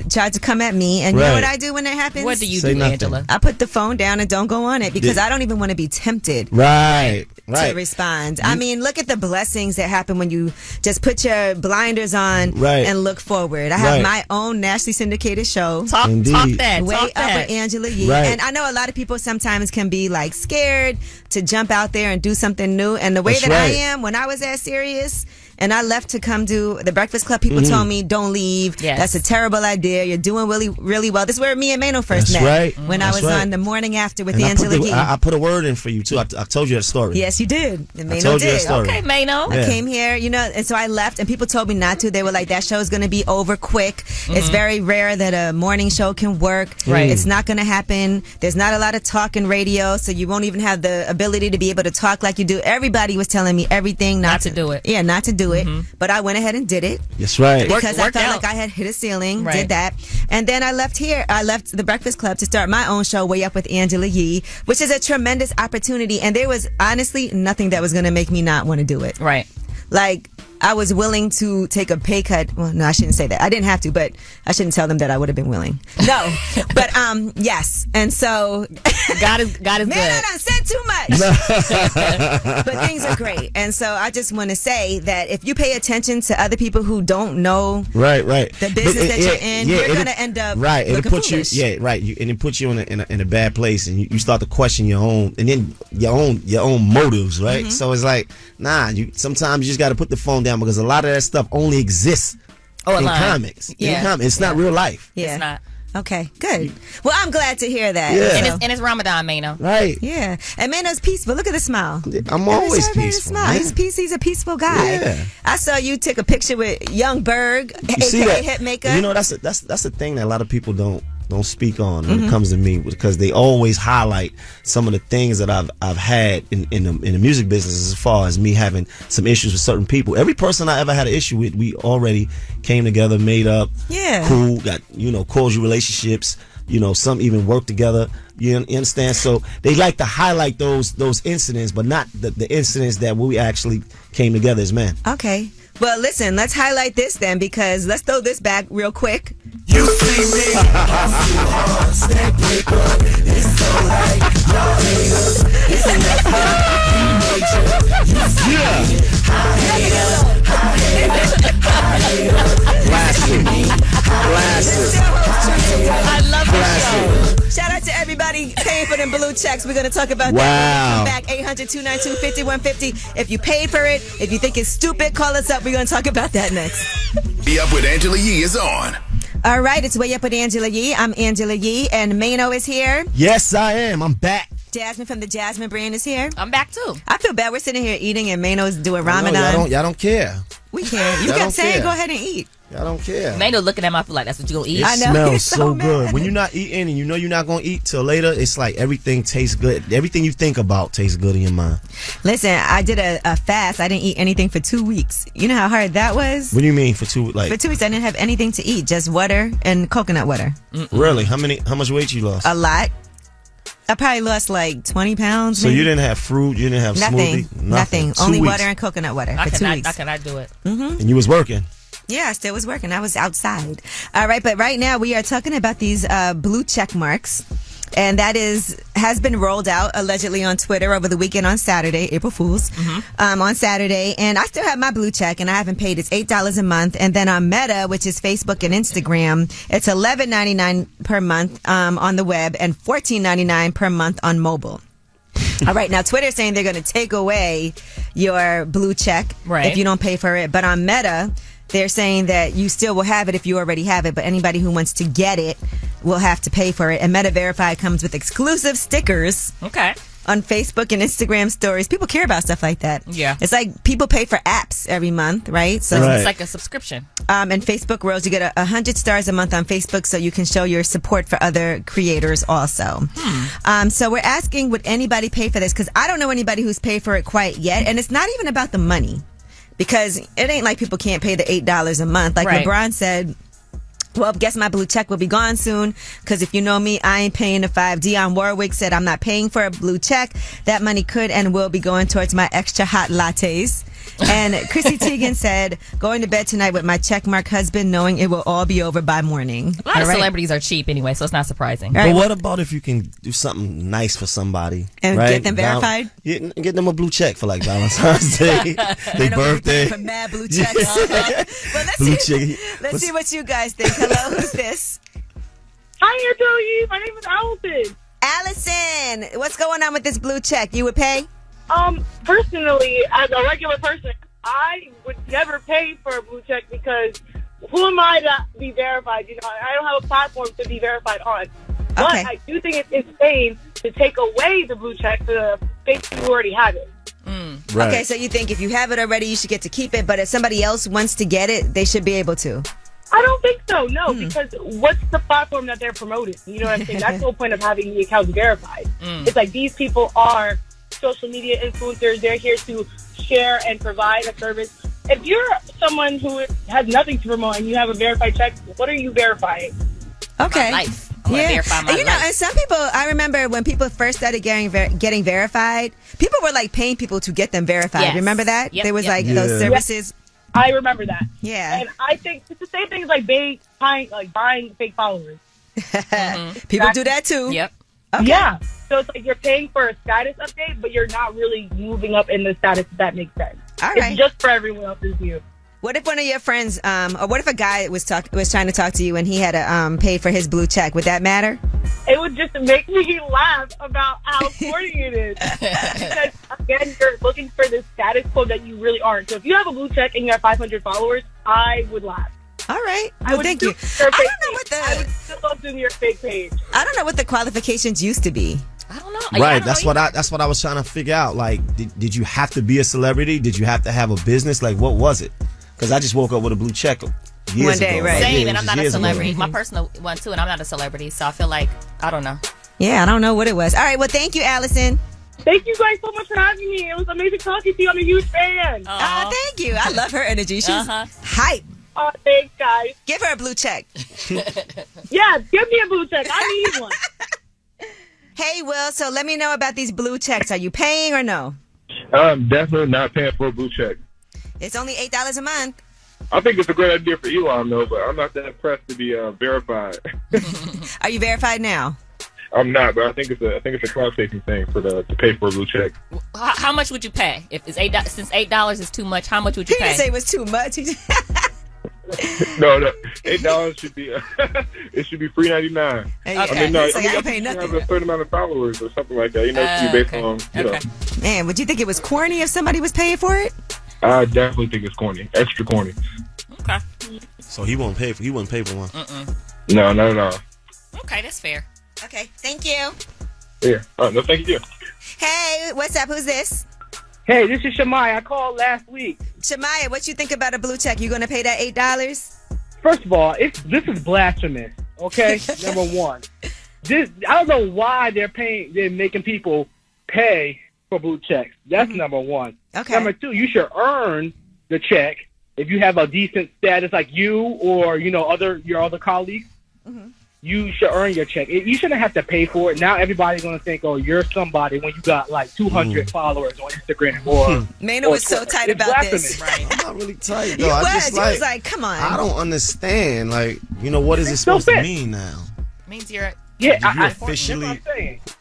tried to come at me, and you know what I do when that happens? What do you do, Angela? I put the phone down and don't go on it, because I don't even want to be tempted. Right. To respond. I mean, look at the blessings that happen when you just put your blinders on and look forward. I have my own nationally syndicated show. Talk that. Way Talk up that. with Angela Yee. Right. And I know a lot of people sometimes can be like scared to jump out there and do something new. And the way I am, when I was at Sirius and I left to come do the Breakfast Club, people told me, don't leave. Yes. That's a terrible idea. You're doing really, really well. This is where me and Maino first met. Right. When I was on the morning after with Angela Yee. I put a word in for you too. I told you that story. Yes, you did. And I told you that story. Okay, Maino. I came here, and so I left, and people told me not to. They were like, that show's going to be over quick. It's very rare that a morning show can work. Right. It's not going to happen. There's not a lot of talk in radio, so you won't even have the ability to be able to talk like you do. Everybody was telling me everything not to do it. Yeah, not to do it. But I went ahead and did it. That's right. Because I felt like I had hit a ceiling, did that. And then I left here. I left the Breakfast Club to start my own show, Way Up with Angela Yee, which is a tremendous opportunity. And there was honestly nothing that was going to make me not want to do it. Right. Like, I was willing to take a pay cut. Well, no, I shouldn't say that. I didn't have to, but I shouldn't tell them that I would have been willing. No, but yes. And so God is man, good. I done said too much. But things are great, and so I just want to say that if you pay attention to other people who don't know the business that you're in, you're gonna end up looking foolish. And it puts you in a bad place, and you start to question your own, and then your own motives, right? So it's like, sometimes you just got to put the phone down, because a lot of that stuff only exists in comics. It's not real life. Yeah. It's not. Okay, good. Well, I'm glad to hear that. Yeah. And it's Ramadan, Maino. Right. Yeah. And Maino's peaceful. Look at the smile. I'm always peaceful. Smile. He's a peaceful guy. Yeah. I saw you take a picture with Young Berg, You see aka that? Hitmaker. That's the thing that a lot of people don't speak on when it comes to me, because they always highlight some of the things that I've had in the music business, as far as me having some issues with certain people. Every person I ever had an issue with, we already came together, made up, cool, got cordial relationships. Some even work together. You understand? So they like to highlight those incidents, but not the incidents that we actually came together as men. Okay. Well, listen, let's highlight this then, because let's throw this back real quick. You see me, hustle hard, stack paper. It's so like y'all haters. It's enough major. You see me, Classic. I love this show. Shout out to everybody paying for them blue checks. We're going to talk about that when we come back. 800-292-5150. If you paid for it, if you think it's stupid, call us up. We're going to talk about that next. Be Up with Angela Yee is on. All right, it's Way Up with Angela Yee. I'm Angela Yee, and Maino is here. Yes, I am. I'm back. Jasmine from the Jasmine brand is here. I'm back too. I feel bad. We're sitting here eating, and Maino's doing Ramadan. Y'all don't care. We care. You got saying go ahead and eat. I don't care. Maino looking at my food like that's what you gonna eat. It I know, smells he's so good. mad. When you're not eating and you know you're not gonna eat till later, it's like everything tastes good. Everything you think about tastes good in your mind. Listen, I did a fast. I didn't eat anything for 2 weeks. You know how hard that was? What do you mean for 2 For 2 weeks, I didn't have anything to eat, just water and coconut water. Really? How much weight you lost? A lot. I probably lost like 20 pounds. So maybe. you didn't have fruit, you didn't have Nothing. smoothie? Nothing. 2 Only weeks. water and coconut water How for 2 weeks. How can I do it? Mm-hmm. And you was working. Yeah, I still was working. I was outside. All right, but right now we are talking about these blue check marks. And that has been rolled out allegedly on Twitter over the weekend on Saturday, April Fool's, on Saturday. And I still have my blue check and I haven't paid. It's $8 a month. And then on Meta, which is Facebook and Instagram, it's $11.99 per month on the web and $14.99 per month on mobile. All right. Now, Twitter's saying they're going to take away your blue check if you don't pay for it. But on Meta, they're saying that you still will have it if you already have it, but anybody who wants to get it will have to pay for it. And Meta Verified comes with exclusive stickers. Okay. On Facebook and Instagram stories. People care about stuff like that. Yeah. It's like people pay for apps every month, right? So It's like a subscription. And Facebook Worlds, you get 100 stars a month on Facebook so you can show your support for other creators also. So we're asking, would anybody pay for this? Because I don't know anybody who's paid for it quite yet. And it's not even about the money. Because it ain't like people can't pay the $8 a month. Like LeBron said, well, guess my blue check will be gone soon. Because if you know me, I ain't paying the $5. Dionne Warwick said, I'm not paying for a blue check. That money could and will be going towards my extra hot lattes. And Chrissy Teigen said, going to bed tonight with my checkmark husband, knowing it will all be over by morning. A lot of celebrities are cheap anyway, so it's not surprising. But what about if you can do something nice for somebody? And get them verified? Get them a blue check for like Valentine's Day, their birthday. For mad blue checks. Well, let's see what you guys think. Hello, who's this? Hi, Anthony. My name is Allison. Allison, what's going on with this blue check? You would pay? Personally, as a regular person, I would never pay for a blue check because who am I to be verified? You know, I don't have a platform to be verified on. But I do think it's insane to take away the blue check for the folks who already have it. Right. Okay, so you think if you have it already, you should get to keep it, but if somebody else wants to get it, they should be able to. I don't think so, no, because what's the platform that they're promoting? You know what I'm saying? That's the whole point of having the accounts verified. It's like these people are social media influencers. They're here to share and provide a service. If you're someone who has nothing to promote and you have a verified check, what are you verifying? Okay. My life. I want to verify my you know, life. and some people, I remember when people first started getting verified, people were like paying people to get them verified. Yes. Remember that? Yep, there was yep, like yep. those services. I remember that. Yeah. And I think it's the same thing as like buying fake followers. People do that too. Yep. Okay. Yeah. So it's like you're paying for a status update, but you're not really moving up in the status, if that makes sense. All right. It's just for everyone else's view. What if one of your friends, or what if a guy was trying to talk to you and he had to pay for his blue check? Would that matter? It would just make me laugh about how corny it is. Because, again, you're looking for this status quo that you really aren't. So if you have a blue check and you have 500 followers, I would laugh. All right. Well, thank you. I would still assume your fake page. I don't know what the qualifications used to be. I don't know. Right. That's what I was trying to figure out. Like, did you have to be a celebrity? Did you have to have a business? Like, what was it? Because I just woke up with a blue check years one day, ago. right? Same, and I'm not a celebrity. Ago. My personal one too, and I'm not a celebrity, so I feel like I don't know. Yeah, I don't know what it was. All right. Well, thank you, Allison. Thank you guys so much for having me. It was amazing talking to you. I'm a huge fan. Thank you. I love her energy. She's hype. Oh, thanks, guys. Give her a blue check. Yeah, give me a blue check. I need one. Hey, Will, so let me know about these blue checks. Are you paying or no? I'm definitely not paying for a blue check. It's only $8 a month. I think it's a great idea for Elon, though, but I'm not that pressed to be verified. Are you verified now? I'm not, but I think it's a class-taking thing to pay for a blue check. How much would you pay if it's $8? Since $8 is too much, how much would you He pay? didn't say it was too much. No, $8 should be it should be $3.99. Okay. I mean, no, It's like I ain't I paying think you nothing. have a certain amount of followers or something like that. You know, it should be based on know. Man, would you think it was corny if somebody was paying for it? I definitely think it's corny, extra corny. Okay. So he wouldn't pay for one. No, not at all. Okay, that's fair. Okay, thank you. Yeah. No, thank you. Hey, what's up? Who's this? Hey, this is Shamaya. I called last week. Shamaya, what you think about a blue check? You gonna pay that $8? First of all, this is blasphemous. Okay, number one. I don't know why they're making people pay for blue checks. That's number one. Okay. Number two, you should earn the check if you have a decent status like you or your other colleagues. You should earn your check. You shouldn't have to pay for it. Now everybody's going to think, oh, you're somebody when you got like 200 followers on Instagram or Maino was so tight about this. I'm not really tight, He though. was. He was like, come on. I don't understand. Like, what is it supposed to mean now? It means you're... you officially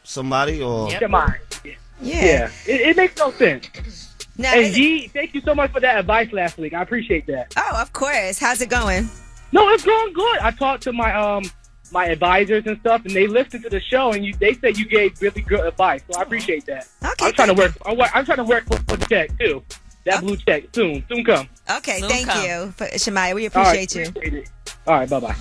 somebody or... Come on. Yeah. It makes no sense. Now, and G, thank you so much for that advice last week. I appreciate that. Oh, of course. How's it going? No, it's going good. I talked to my my advisors and stuff, and they listened to the show, and they said you gave really good advice. So I appreciate that. Okay. I'm trying to work. I'm trying to work for the check too. That blue check soon come. Okay, Soon thank come. you, Shemaya. We appreciate you. All right, bye.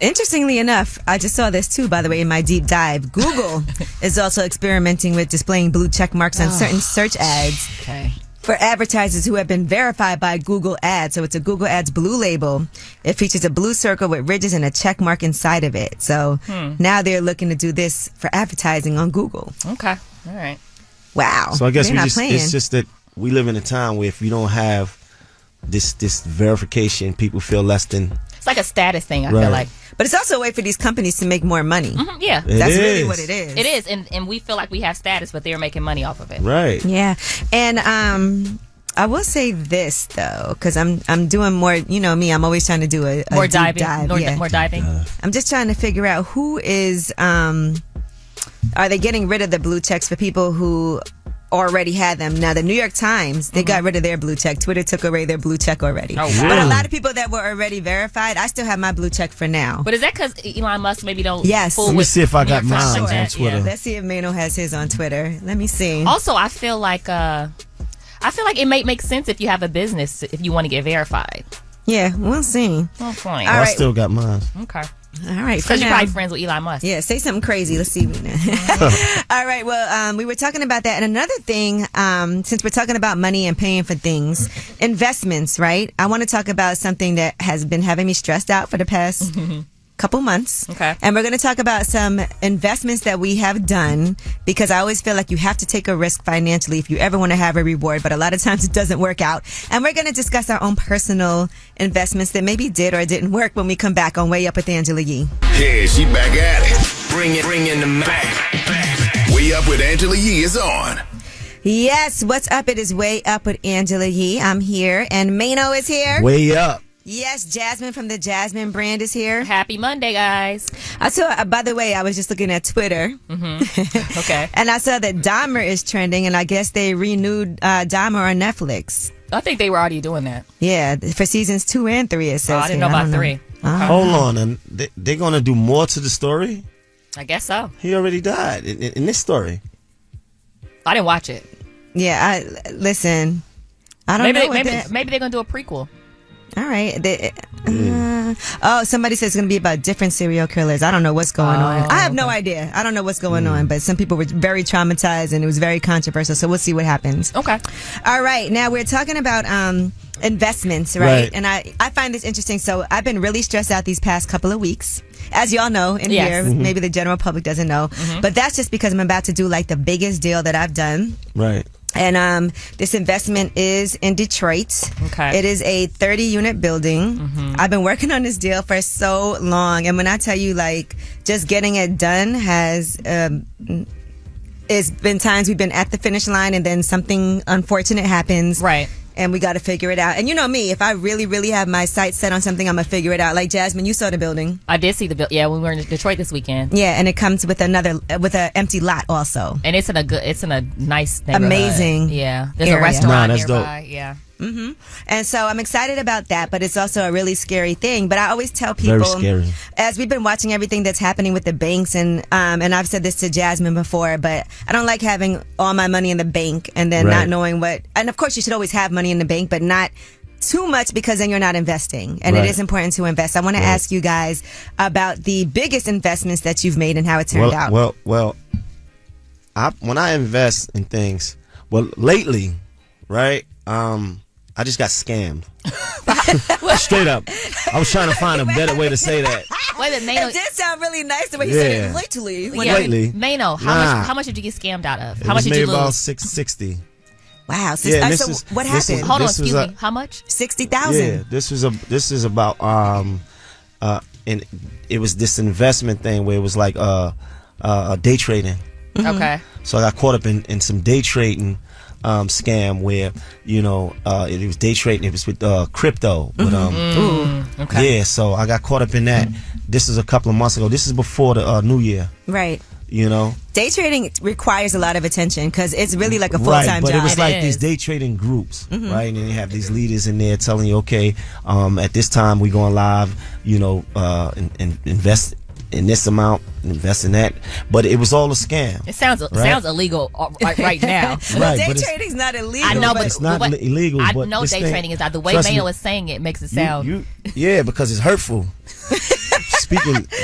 Interestingly enough, I just saw this too, by the way, in my deep dive. Google is also experimenting with displaying blue check marks on certain search ads. Okay. For advertisers who have been verified by Google Ads. So it's a Google Ads blue label. It features a blue circle with ridges and a check mark inside of it. So now they're looking to do this for advertising on Google. Okay. All right. Wow. So I guess They're not playing. it's just that we live in a time where if you don't have this verification, people feel less than... It's like a status thing, I feel like. But it's also a way for these companies to make more money. Yeah. That's really what it is. It is. And we feel like we have status, but they're making money off of it. Right. Yeah. And I will say this, though, because I'm doing more, me, I'm always trying to do a More deep diving. dive. More diving. I'm just trying to figure out who is, are they getting rid of the blue checks for people who already had them? Now, the New York Times, they got rid of their blue check. Twitter took away their blue check already. Oh, wow. But a lot of people that were already verified, I still have my blue check for now. But is that because Elon Musk maybe don't Yes. fool Let me with see if I got New York Times mine like on that? Twitter. Yeah. Let's see if Maino has his on Twitter. Let me see. Also, I feel like it may make sense if you have a business if you want to get verified. Yeah, we'll see. Oh, fine. All I right. still got mine. Okay. All right. Because you're probably friends with Elon Musk. Yeah, say something crazy. Let's see. All right. Well, we were talking about that. And another thing, since we're talking about money and paying for things, investments, right? I want to talk about something that has been having me stressed out for the past couple months. Okay. And we're going to talk about some investments that we have done, because I always feel like you have to take a risk financially if you ever want to have a reward, but a lot of times it doesn't work out. And we're going to discuss our own personal investments that maybe did or didn't work when we come back on Way Up with Angela Yee. Yeah, she back at it. Bring in the Mac. Way Up with Angela Yee is on. Yes, what's up? It is Way Up with Angela Yee. I'm here, and Maino is here. Way up. Yes, Jasmine from the Jasmine brand is here. Happy Monday, guys. I saw, by the way, I was just looking at Twitter. Okay. And I saw that Dahmer is trending, and I guess they renewed Dahmer on Netflix. I think they were already doing that. Yeah, for seasons 2 and 3, it says. I didn't know about 3. Hold on. And they're going to do more to the story? I guess so. He already died in this story. I didn't watch it. Yeah, listen. I don't know. Maybe they're going to do a prequel. All right. Somebody says it's going to be about different serial killers. I don't know what's going on. I have no idea. I don't know what's going on, but some people were very traumatized and it was very controversial. So we'll see what happens. Okay. All right. Now we're talking about investments, right? And I find this interesting. So I've been really stressed out these past couple of weeks. As y'all know in here, maybe the general public doesn't know, but that's just because I'm about to do like the biggest deal that I've done. Right. And this investment is in Detroit. Okay. It is a 30-unit building. I've been working on this deal for so long. And when I tell you, like, just getting it done has... it's been times we've been at the finish line and then something unfortunate happens. Right. And we got to figure it out. And you know me, if I really, really have my sights set on something, I'm going to figure it out. Like Jasmine, you saw the building. I did see the building. Yeah, when we were in Detroit this weekend. Yeah, and it comes with an empty lot also. And it's in a nice neighborhood. Amazing. Yeah. There's area. a restaurant that's nearby. dope. Yeah. And so I'm excited about that, but it's also a really scary thing. But I always tell people, Very scary. as we've been watching everything that's happening with the banks, and I've said this to Jasmine before, but I don't like having all my money in the bank and then not knowing what. And of course, you should always have money in the bank, but not too much, because then you're not investing. And it is important to invest. I want to ask you guys about the biggest investments that you've made and how it turned out. Well, when I invest in things, lately, right? I just got scammed. Straight up. I was trying to find a better way to say that. Wait a minute, Maino. It did sound really nice the way you said it. Lately. Maino, how much did you get scammed out of? How much did you lose? About $660. Wow. So what happened? Hold on, excuse me. How much? 60,000. Yeah, this is about and it was this investment thing where it was like day trading. Okay. So I got caught up in some day trading scam where it was day trading. It was with crypto. But, okay. Yeah, so I got caught up in that. This is a couple of months ago. This is before the New Year. Right. Day trading requires a lot of attention because it's really like a full-time job. But it was like these day trading groups, right? And then you have these leaders in there telling you, okay, at this time we going live, and invest in this amount, invest in that. But it was all a scam. It sounds illegal right now. Well, day trading's not illegal. I know, but it's not illegal. I but know day trading is not. The way Maino is saying it makes it sound. Yeah, because it's hurtful.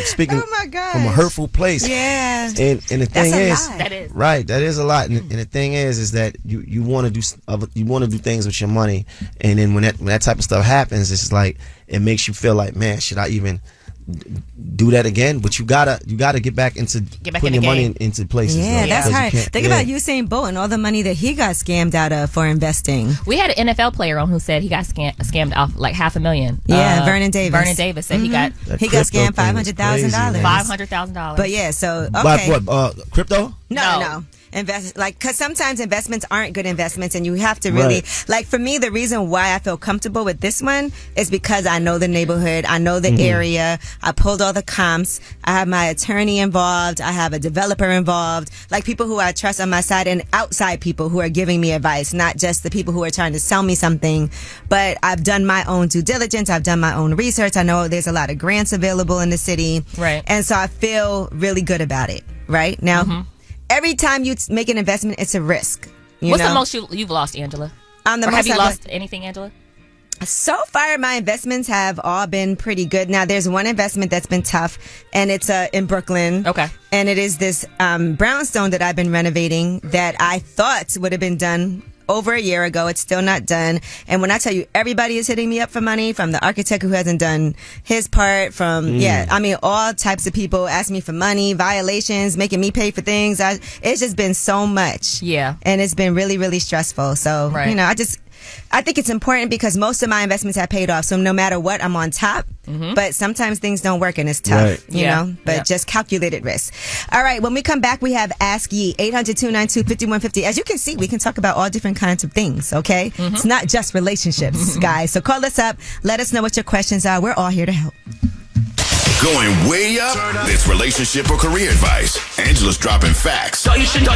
Speaking oh my God. From a hurtful place. Yeah. And the thing is, that is right. That is a lot. And the thing is that you want to do things with your money, and then when that type of stuff happens, it's like it makes you feel like, man, should I even do that again? But you gotta get back into putting your money into places. Yeah, that's hard. Think about Usain Bolt and all the money that he got scammed out of for investing. We had an NFL player on who said he got scammed off like $500,000. Yeah, Vernon Davis. Vernon Davis said he got scammed $500,000. $500,000. But yeah, so okay. By what? Crypto? No. Invest because sometimes investments aren't good investments, and you have to really like. For me, the reason why I feel comfortable with this one is because I know the neighborhood, I know the area. I pulled all the comps. I have my attorney involved. I have a developer involved, like people who I trust on my side, and outside people who are giving me advice, not just the people who are trying to sell me something. But I've done my own due diligence. I've done my own research. I know there's a lot of grants available in the city, right? And so I feel really good about it. Right now. Every time you make an investment, it's a risk. What's the most you've lost, Angela? Have you lost anything, Angela? So far, my investments have all been pretty good. Now, there's one investment that's been tough, and it's in Brooklyn. Okay. And it is this brownstone that I've been renovating that I thought would have been done over a year ago. It's still not done. And when I tell you, everybody is hitting me up for money, from the architect who hasn't done his part, from all types of people asking me for money, violations, making me pay for things. It's just been so much. Yeah. And it's been really, really stressful. So, I think it's important because most of my investments have paid off. So no matter what, I'm on top. But sometimes things don't work and it's tough, you know, but just calculated risk. All right. When we come back, we have Ask Ye, 800-292-5150. As you can see, we can talk about all different kinds of things. Okay. It's not just relationships, guys. So call us up. Let us know what your questions are. We're all here to help. Going way up? It's relationship or career advice. Angela's dropping facts. All you should know.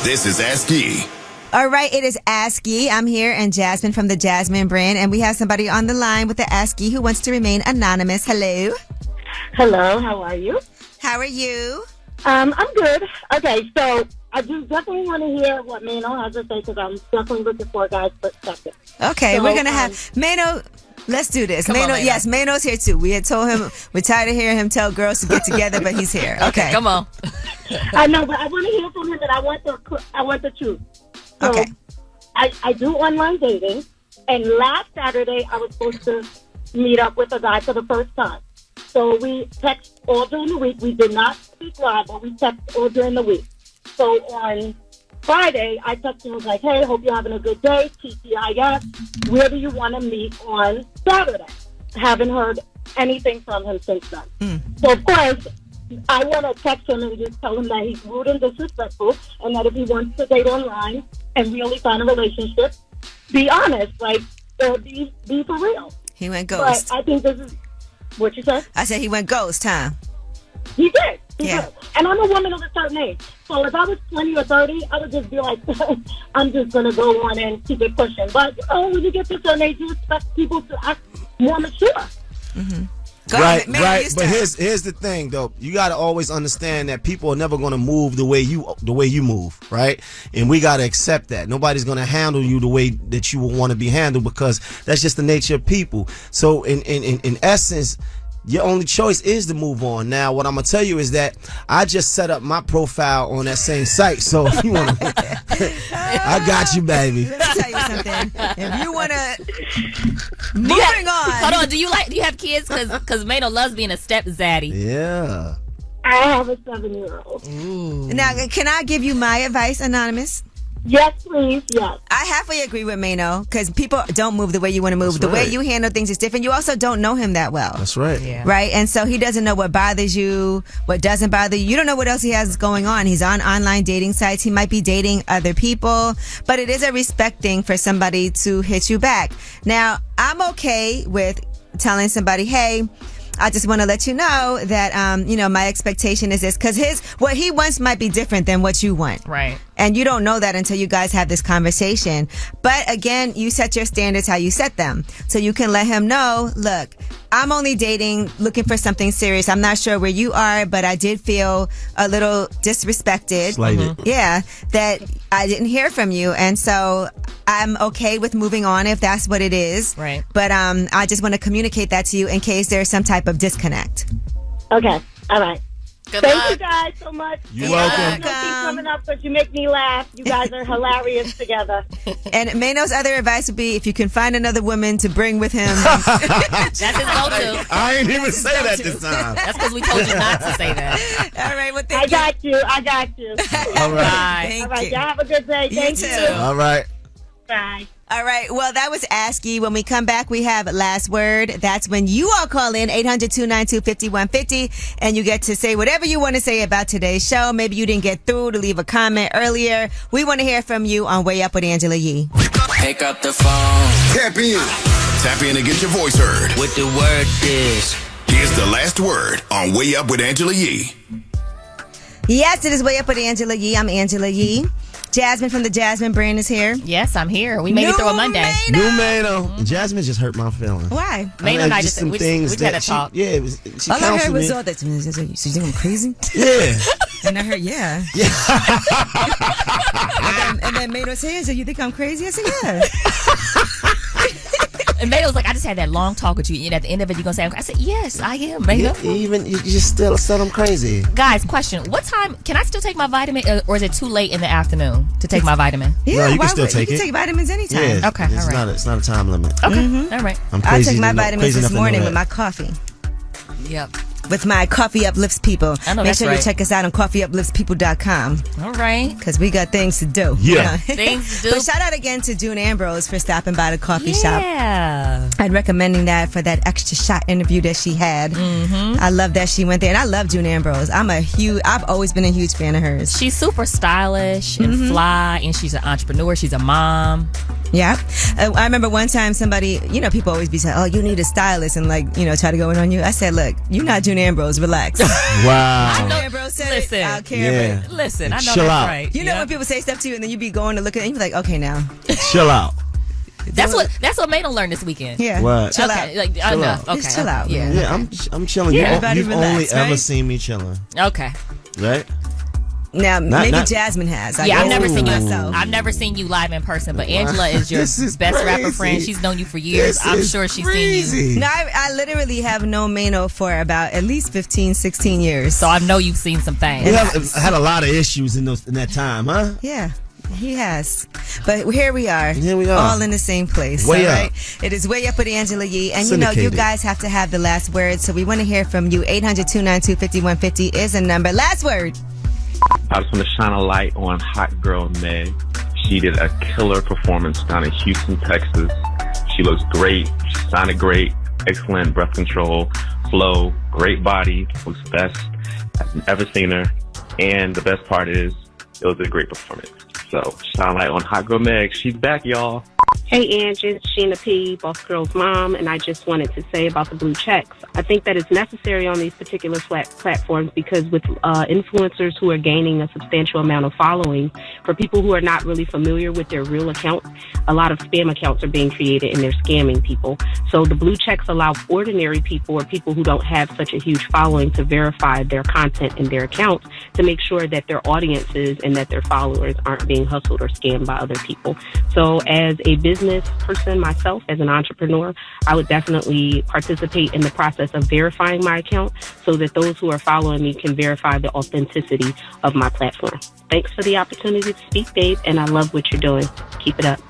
This is Ask Ye. All right, it is Ask Ye. I'm here, and Jasmine from the Jasmine brand, and we have somebody on the line with the Ask Ye who wants to remain anonymous. Hello. Hello, how are you? How are you? I'm good. Okay, so I do definitely want to hear what Maino has to say because I'm definitely looking for a guy's perspective. Okay, so, we're going to have Maino. Let's do this. Maino, yes, Maino's here too. We had told him we're tired of hearing him tell girls to get together, but he's here. Okay, come on. I know, but I want to hear from him, and I want the truth. So, okay. I do online dating, and last Saturday I was supposed to meet up with a guy for the first time. So we text all during the week. We did not speak live, but we text all during the week. So on Friday, I texted him, was like, hey, hope you're having a good day, TTIF. Where do you want to meet on Saturday? Haven't heard anything from him since then. So, of course, I want to text him and just tell him that he's rude and disrespectful, and that if he wants to date online and really find a relationship, be honest, like, be for real. He went ghost. But I think this is what you said. I said he went ghost, huh? He did. He did. And I'm a woman of a certain age. So if I was 20 or 30, I would just be like, I'm just going to go on and keep it pushing. But when you get to a certain age, you expect people to act more mature. Right. But here's the thing, though. You got to always understand that people are never going to move the way you move, right? And we got to accept that. Nobody's going to handle you the way that you will want to be handled, because that's just the nature of people. So in essence, your only choice is to move on. Now, what I'm going to tell you is that I just set up my profile on that same site. So if you want to, I got you, baby. Let me tell you something, if you want to, moving on. Hold on. Do you have kids? Because Maino loves being a step zaddy. Yeah. I have a 7-year-old. Now, can I give you my advice, Anonymous? Yes, please. Yes. I halfway agree with Maino because people don't move the way you want to move. That's the way right. you handle things is different. You also don't know him that well. That's right. Yeah. Right? And so he doesn't know what bothers you, what doesn't bother you. You don't know what else he has going on. He's on online dating sites. He might be dating other people, but it is a respect thing for somebody to hit you back. Now, I'm okay with telling somebody, hey, I just want to let you know that, my expectation is this. Because what he wants might be different than what you want. Right. And you don't know that until you guys have this conversation. But again, you set your standards how you set them. So you can let him know, look, I'm only dating, looking for something serious. I'm not sure where you are, but I did feel a little disrespected. Slighted. Yeah, that I didn't hear from you. And so I'm okay with moving on if that's what it is. Right. But I just want to communicate that to you in case there's some type of disconnect. Okay. All right. Good Thank luck. you guys so much. You're welcome. Keep coming up because you make me laugh. You guys are hilarious together. And Maino's other advice would be if you can find another woman to bring with him. That's his go-to. I ain't even say that this time. That's because we told you not to say that. All right, well, I got you. All right. Bye. All right. Y'all have a good day. Thank you. All right. Bye. All right. Well, that was ASCII. When we come back, we have last word. That's when you all call in 800-292-5150 and you get to say whatever you want to say about today's show. Maybe you didn't get through to leave a comment earlier. We want to hear from you on Way Up with Angela Yee. Pick up the phone. Tap in. Tap in and get your voice heard. What the word is. Here's the last word on Way Up with Angela Yee. Yes, it is Way Up with Angela Yee. I'm Angela Yee. Jasmine from the Jasmine brand is here. Yes, I'm here. We made it through a Monday. Maino. New Maino. Jasmine just hurt my feelings. Why? Maino and I just some we things had a that talk. she All I heard counseled was me. all that. So you think I'm crazy? Yeah. And I heard, yeah. and then Maino said, so you think I'm crazy? I said, yeah. And Maino was like, I just had that long talk with you. And at the end of it, you're going to say, I said, yes, I am, Maino. You just still said I'm crazy. Guys, question. What time, can I still take my vitamin or is it too late in the afternoon to take my vitamin? Yeah, No, you can still take you it. can take vitamins anytime. Yeah. Okay, all right. It's not a time limit. Okay, all right. I'm I crazy. took my to know- vitamins crazy this enough to know morning that. with my coffee. Yep. With my Coffee Uplifts People. I know Make that's sure you right. check us out on coffeeupliftspeople.com. All right. Because we got things to do. Yeah. Things to do. But shout out again to June Ambrose for stopping by the coffee shop Yeah. and recommending that for that extra shot interview that she had. Mm-hmm. I love that she went there. And I love June Ambrose. I've always been a huge fan of hers. She's super stylish and fly, and she's an entrepreneur. She's a mom. Yeah. I remember one time somebody, people always be saying, oh, you need a stylist and try to go in on you. I said, look, you're not June Ambrose. Relax. Wow. June Ambrose said Listen. it. I don't care. Yeah. But Listen, I know Chill that's out. right. you know when people say stuff to you and then you be going to look at it and you be like, okay, now. Chill out. That's what Maino learned this weekend. Yeah. What? Chill Okay, out. like, Chill no, out. okay, Just chill okay, out. Yeah. Yeah, I'm chilling. Yeah. Everybody You've relax, only ever right? seen me chilling, Okay. right? Now, maybe not- Jasmine has. Yeah, I've never seen you. myself. I've never seen you live in person, but Angela is your This is best rapper crazy. friend. She's known you for years. This I'm is sure she's crazy. seen you. No, I literally have known Maino for about at least 15, 16 years. So I know you've seen some things. We have had a lot of issues in that time, huh? Yeah, he has. But here we are. Here we are. All in the same place. Way all up. right? It is Way Up with Angela Yee. And you Syndicated. guys have to have the last word. So we want to hear from you. 800-292-5150 is a number. Last word. I just want to shine a light on Hot Girl Meg. She did a killer performance down in Houston, Texas. She looks great. She sounded great. Excellent breath control, flow, great body. Looks best I've ever seen her. And the best part is, it was a great performance. So, shine a light on Hot Girl Meg. She's back, y'all. Hey, Angie, it's Sheena P., Boss Girl's mom, and I just wanted to say about the blue checks. I think that it's necessary on these particular platforms because with influencers who are gaining a substantial amount of following, for people who are not really familiar with their real account, a lot of spam accounts are being created and they're scamming people. So the blue checks allow ordinary people or people who don't have such a huge following to verify their content and their accounts to make sure that their audiences and that their followers aren't being hustled or scammed by other people. So as a business person myself, as an entrepreneur, I would definitely participate in the process of verifying my account so that those who are following me can verify the authenticity of my platform. Thanks for the opportunity to speak, babe, and I love what you're doing. Keep it up.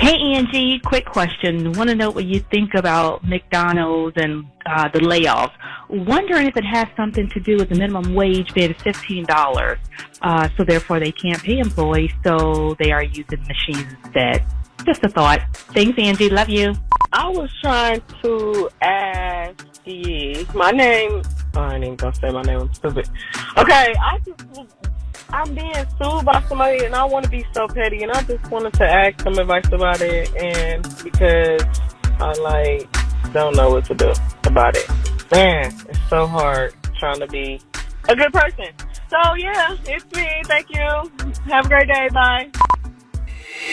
Hey, Angie, quick question. Want to know what you think about McDonald's and the layoffs. Wondering if it has something to do with the minimum wage bid of $15. So therefore they can't pay employees, so they are using machines instead. Just a thought. Thanks, Angie. Love you. I was trying to ask you. My name... Oh, I ain't even gonna say my name. I'm stupid. Okay, I'm being sued by somebody, and I want to be so petty, and I just wanted to ask some advice about it, and because I don't know what to do about it. Man, it's so hard trying to be a good person. So yeah, it's me. Thank you. Have a great day. Bye.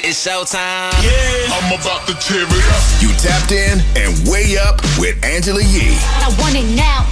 It's showtime. Yeah, I'm about to tear it up. You tapped in and way up with Angela Yee. I want it now.